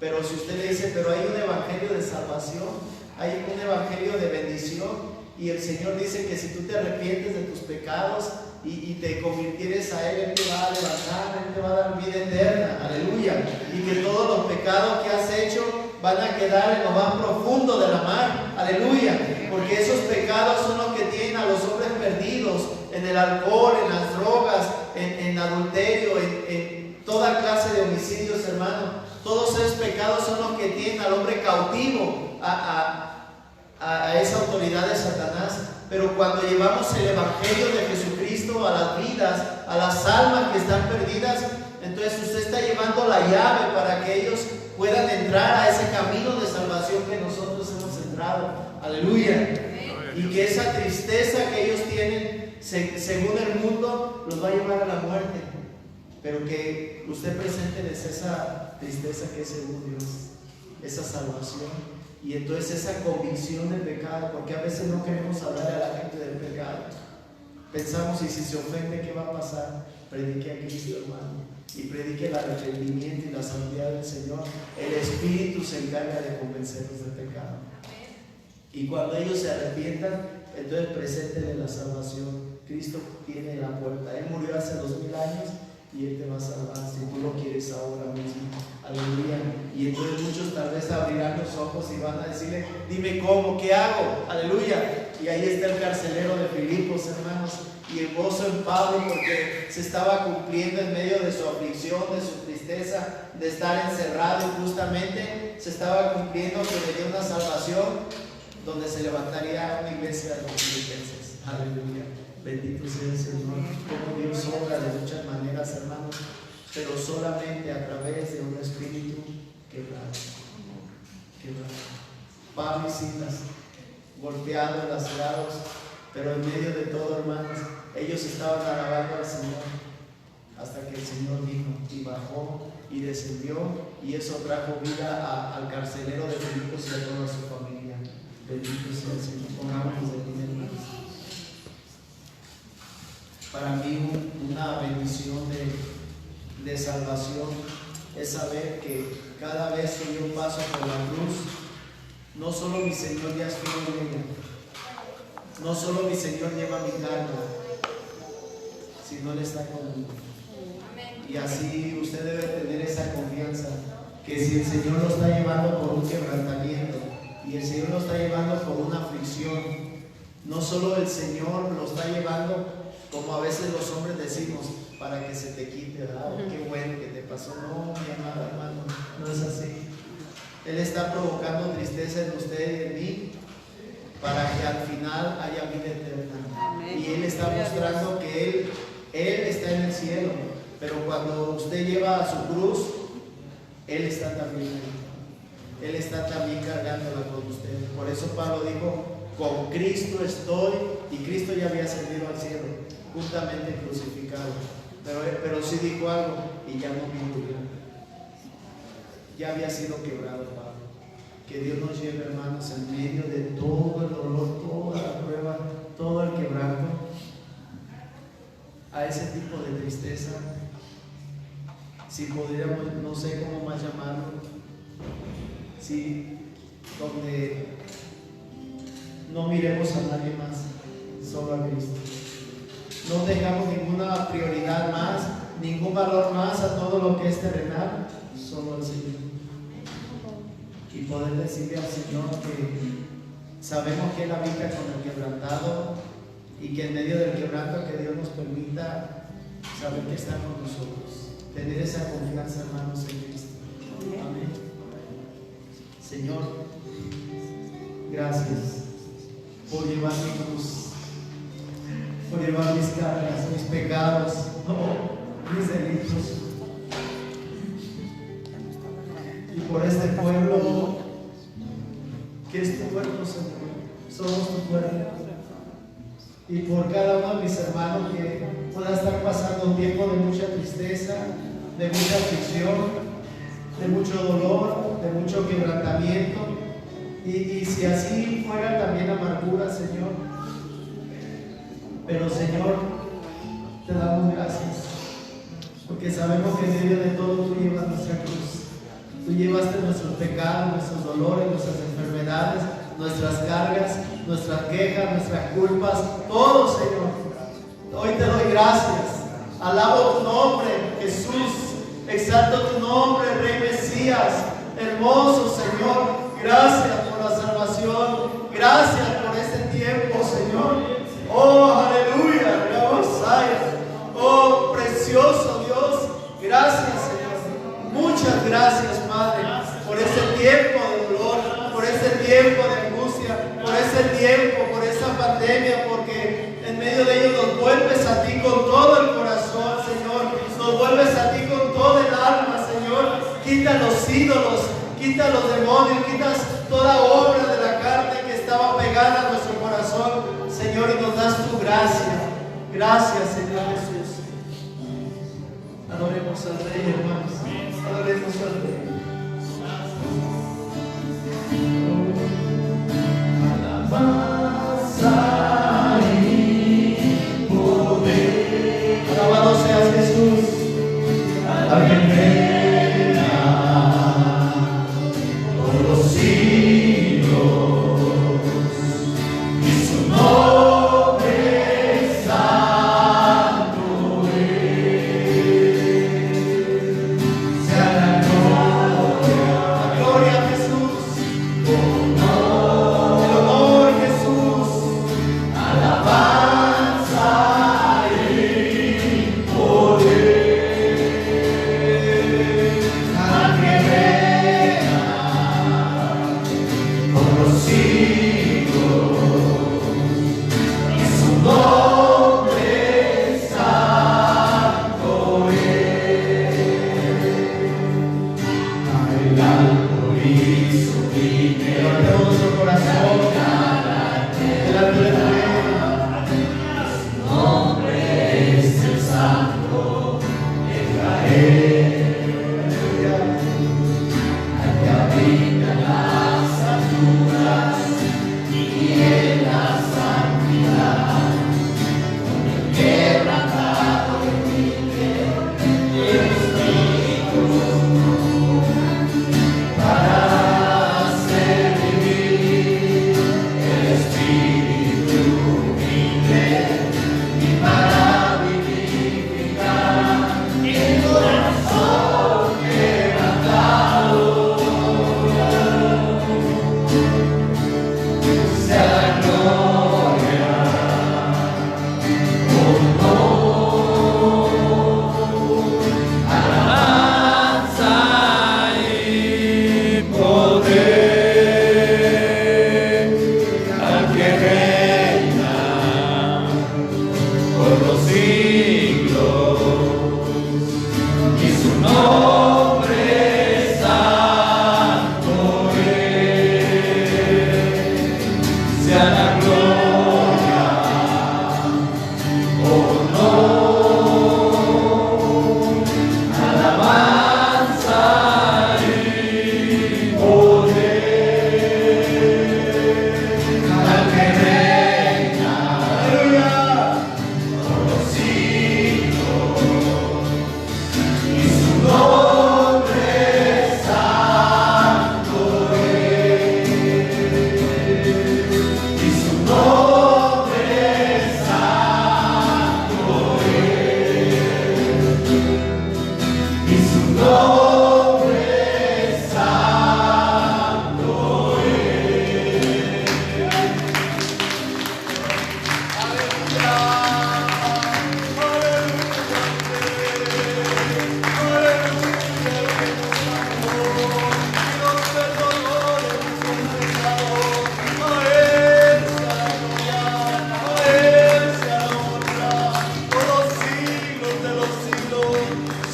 Pero si usted le dice, pero hay un evangelio de salvación, hay un evangelio de bendición, y el Señor dice que si tú te arrepientes de tus pecados y te convirtieres a Él, Él te va a levantar, Él te va a dar vida eterna, aleluya, y que todos los pecados que has hecho van a quedar en lo más profundo de la mar, aleluya, porque esos pecados son los que tienen a los hombres perdidos en el alcohol, en las drogas, en adulterio, en toda clase de homicidios, hermano. Todos esos pecados son los que tienen al hombre cautivo a esa autoridad de Satanás. Pero cuando llevamos el Evangelio de Jesucristo a las vidas, a las almas que están perdidas, entonces usted está llevando la llave para que ellos puedan entrar a ese camino de salvación que nosotros hemos entrado. Aleluya. Y que esa tristeza que ellos tienen, según el mundo, los va a llevar a la muerte. Pero que usted presénteles esa tristeza que es según Dios, esa salvación. Y entonces esa convicción del pecado, porque a veces no queremos hablar a la gente del pecado. Pensamos, y si se ofende, ¿qué va a pasar? Predique a Cristo, hermano, y predique el arrepentimiento y la santidad del Señor. El Espíritu se encarga de convencerlos del pecado. Y cuando ellos se arrepientan, entonces preséntenle la salvación. Cristo tiene la puerta. Él murió hace 2000 años y Él te va a salvar si tú lo quieres ahora mismo. Aleluya. Y entonces muchos tal vez abrirán los ojos y van a decirle: dime cómo, ¿qué hago? Aleluya. Y ahí está el carcelero de Filipos, hermanos, y el gozo en Pablo, porque se estaba cumpliendo en medio de su aflicción, de su tristeza, de estar encerrado, y justamente se estaba cumpliendo que venía una salvación donde se levantaría una iglesia de los filipenses. Aleluya. Bendito sea el Señor. Como Dios obra de muchas maneras, hermanos, pero solamente a través de un espíritu quebrado. Pablo y Silas, golpeados, lacerados, pero en medio de todo, hermanos, ellos estaban alabando al Señor hasta que el Señor vino y bajó y descendió, y eso trajo vida al carcelero de Filipos y a toda su familia. Bendito sea el Señor. Pongámonos de pie, hermanos. Para mí una bendición de salvación es saber que cada vez que yo paso por la cruz, no solo mi Señor ya estuvo en ella, no solo mi Señor lleva mi carga, sino Él está conmigo. Y así usted debe tener esa confianza, que si el Señor lo está llevando por un quebrantamiento y el Señor lo está llevando por una aflicción, no solo el Señor lo está llevando como a veces los hombres decimos, para que se te quite, oh, qué bueno que te pasó. No, mi amado hermano, no es así. Él está provocando tristeza en usted y en mí para que al final haya vida eterna. Amén. Y Él está mostrando que Él está en el cielo, pero cuando usted lleva su cruz, Él está también ahí. Él está también cargándola con usted. Por eso Pablo dijo: con Cristo estoy, y Cristo ya había ascendido al cielo, juntamente crucificado. Pero sí dijo algo: y ya no murió. Ya había sido quebrado, Pablo. Que Dios nos lleve, hermanos, en medio de todo el dolor, toda la prueba, todo el quebranto, a ese tipo de tristeza, si podríamos, no sé cómo más llamarlo, si donde no miremos a nadie más, solo a Cristo. No tengamos ninguna prioridad más, ningún valor más a todo lo que es terrenal, solo al Señor. Y poder decirle al Señor que sabemos que Él habita con el quebrantado, y que en medio del quebranto que Dios nos permita, saber que está con nosotros. Tener esa confianza, hermanos, en Cristo. Amén. Señor, gracias por llevar mi cruz, por llevar mis cargas, mis pecados, mis delitos. Y por este pueblo, que es tu pueblo, Señor, somos tu pueblo. Y por cada uno de mis hermanos que pueda estar pasando un tiempo de mucha tristeza, de mucha aflicción, de mucho dolor, de mucho quebrantamiento. Y si así fuera, también amargura, Señor. Pero, Señor, te damos gracias, porque sabemos que en medio de todo tú llevas nuestra cruz. Tú llevaste nuestros pecados, nuestros dolores, nuestras enfermedades, nuestras cargas, nuestras quejas, nuestras culpas, todo, Señor. Hoy te doy gracias. Alabo tu nombre, Jesús. Exalto tu nombre, Rey Mesías. Hermoso, Señor. Gracias por la salvación. Gracias por este tiempo, Señor. Oh, aleluya. Oh, precioso Dios. Gracias, Señor. Muchas gracias, Padre, por ese tiempo de dolor, por ese tiempo de angustia, por ese tiempo, por esa pandemia, porque en medio de ello nos vuelves a ti con todo el corazón, Señor. Nos vuelves a ti con todo el alma, Señor. Quita los ídolos, quita los demonios, quitas toda obra de la carne que estaba pegada a nuestro corazón, Señor, y nos das tu gracia. Gracias, Señor Jesús. Adoremos al Rey, hermanos. Adoremos al Rey. Levantemos nuestro corazón delante de tu nombre es el santo Israel. Al que habita en las alturas y en la santidad, quebrantado y humilde el espíritu, para hacer vivir el espíritu humilde y para vivificar el corazón quebrantado. Sea la gloria, alabanza y poder al que reina por los siglos, y su nombre santo es. Sea la gloria, alabanza y poder al que reina, aleluya, por los siglos, y su nombre santo es, y su nombre santo es, y su nombre santo es.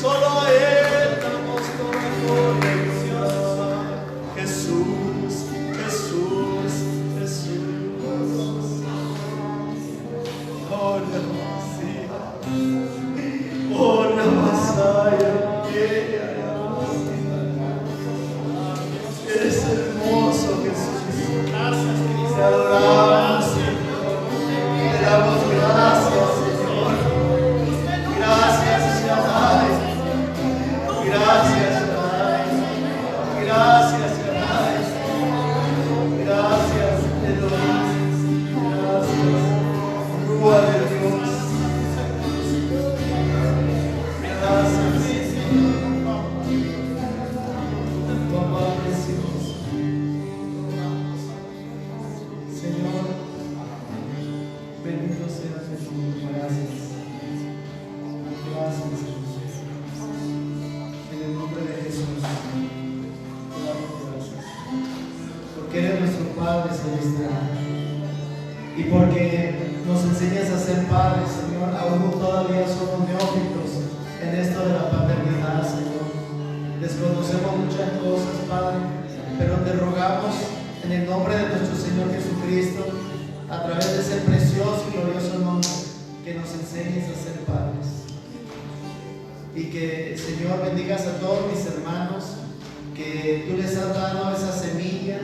Solo a Él damos toda gloria y honor. Jesús, Jesús, Jesús. Oh, la Masía. Oh, la Masaya. Eres hermoso, Jesús. Te adoramos, Señor. Te damos gracias, Señor. Gracias, Shaddai. Gracias, Shaddai. Gracias, Shaddai. Gracias, Elohim. Gracias, Rúa de Dios. Gracias, papá precioso. Señor, bendito seas Jesús. Gracias. Gracias, Jesús. En el nombre de Jesús, te damos gracias. Porque eres nuestro Padre Celestial. Y porque nos enseñas a ser padres, Señor, aún todavía somos neófitos en esto de la paternidad, Señor. Desconocemos muchas cosas, Padre, pero te rogamos en el nombre de nuestro Señor Jesucristo, a través de ese precioso y glorioso nombre, que nos enseñes a ser padres. Y que, Señor, bendigas a todos mis hermanos, que tú les has dado esa semilla,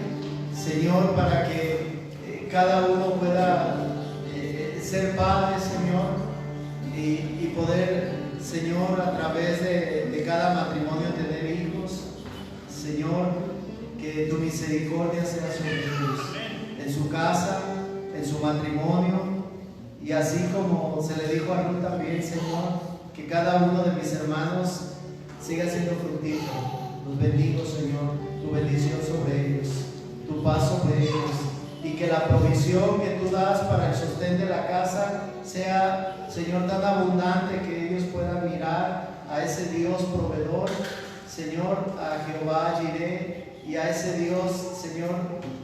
Señor, para que cada uno pueda ser padre, Señor, y poder, Señor, a través de cada matrimonio tener hijos. Señor, que tu misericordia sea sobre ellos, en su casa, en su matrimonio, y así como se le dijo a Ruth también, Señor, que cada uno de mis hermanos siga siendo fructífero. Los bendigo, Señor, tu bendición sobre ellos, tu paz sobre ellos, y que la provisión que tú das para el sostén de la casa sea, Señor, tan abundante que ellos puedan mirar a ese Dios proveedor, Señor, a Jehová Jireh, y a ese Dios, Señor,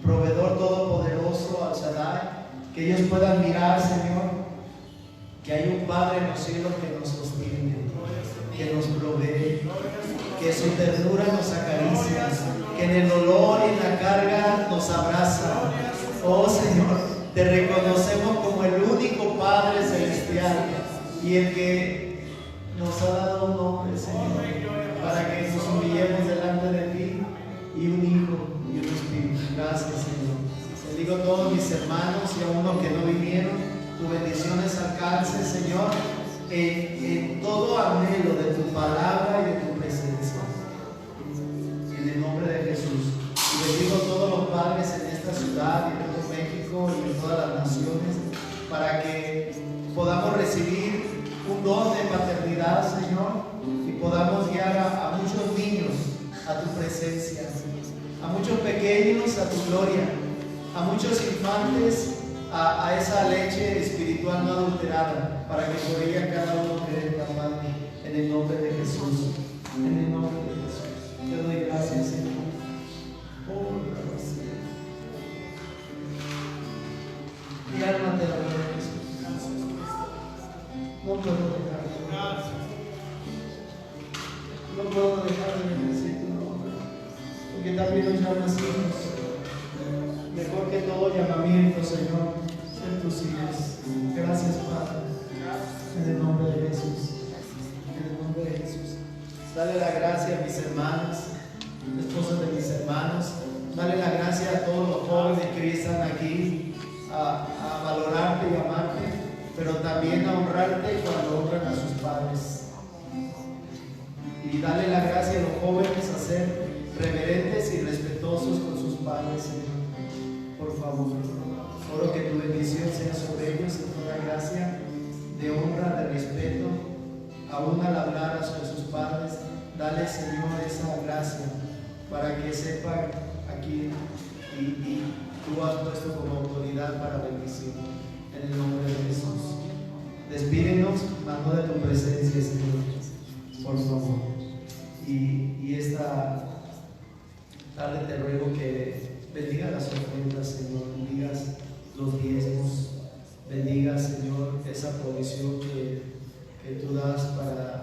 proveedor todopoderoso, al Shaddai, que ellos puedan mirar, Señor, que hay un Padre en los cielos que nos sostiene, que nos provee, que su ternura nos acaricia, que en el dolor nos abraza. Oh Señor, te reconocemos como el único Padre celestial y el que nos ha dado un nombre, Señor, para que nos humillemos delante de ti, y un Hijo y un Espíritu. Gracias, Señor. Bendigo a todos mis hermanos y a unos que no vinieron. Tu bendición les alcance, Señor, en todo anhelo de tu palabra y de tu presencia. En el nombre de Jesús. Y bendigo a todos los padres en esta ciudad y en todo México y en todas las naciones, para que podamos recibir un don de paternidad, Señor, y podamos guiar a muchos niños a tu presencia, a muchos pequeños a tu gloria, a muchos infantes a esa leche espiritual no adulterada, para que por ella cada uno crezca, Padre, en el nombre de Jesús. En el nombre de Jesús. Te doy gracias, Señor. Oh, gracias. Mi alma te adora, Jesús. No puedo dejar. No puedo dejar de bendecir tu nombre, porque también nos llamas hijos. Mejor que todo llamamiento, Señor, ser tus hijos. Gracias, Padre. En el nombre de Jesús. En el nombre de Jesús. Dale la gracia a mis hermanas, esposas de mis hermanos. Dale la gracia a todos los jóvenes que hoy están aquí a valorarte y amarte, pero también a honrarte cuando honran a sus padres. Y dale la gracia a los jóvenes a ser reverentes y respetuosos con sus padres, Señor. Por favor, oro que tu bendición sea sobre ellos en toda gracia, de honra, de respeto, aún al hablar con sus padres. Dale, Señor, esa gracia para que sepan aquí y tú has puesto como autoridad para bendición. En el nombre de Jesús. Despídenos, mano de tu presencia, Señor, por favor. Y esta tarde te ruego que bendiga las ofrendas, Señor, bendigas los diezmos, bendiga, Señor, esa provisión que tú das para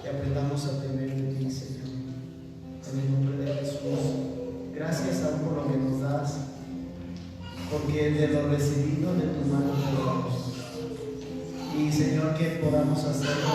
que aprendamos a temer de ti, Señor. En el nombre de Jesús, gracias aún por lo que nos das, porque de lo recibido de tu mano te damos. Y Señor, que podamos hacerlo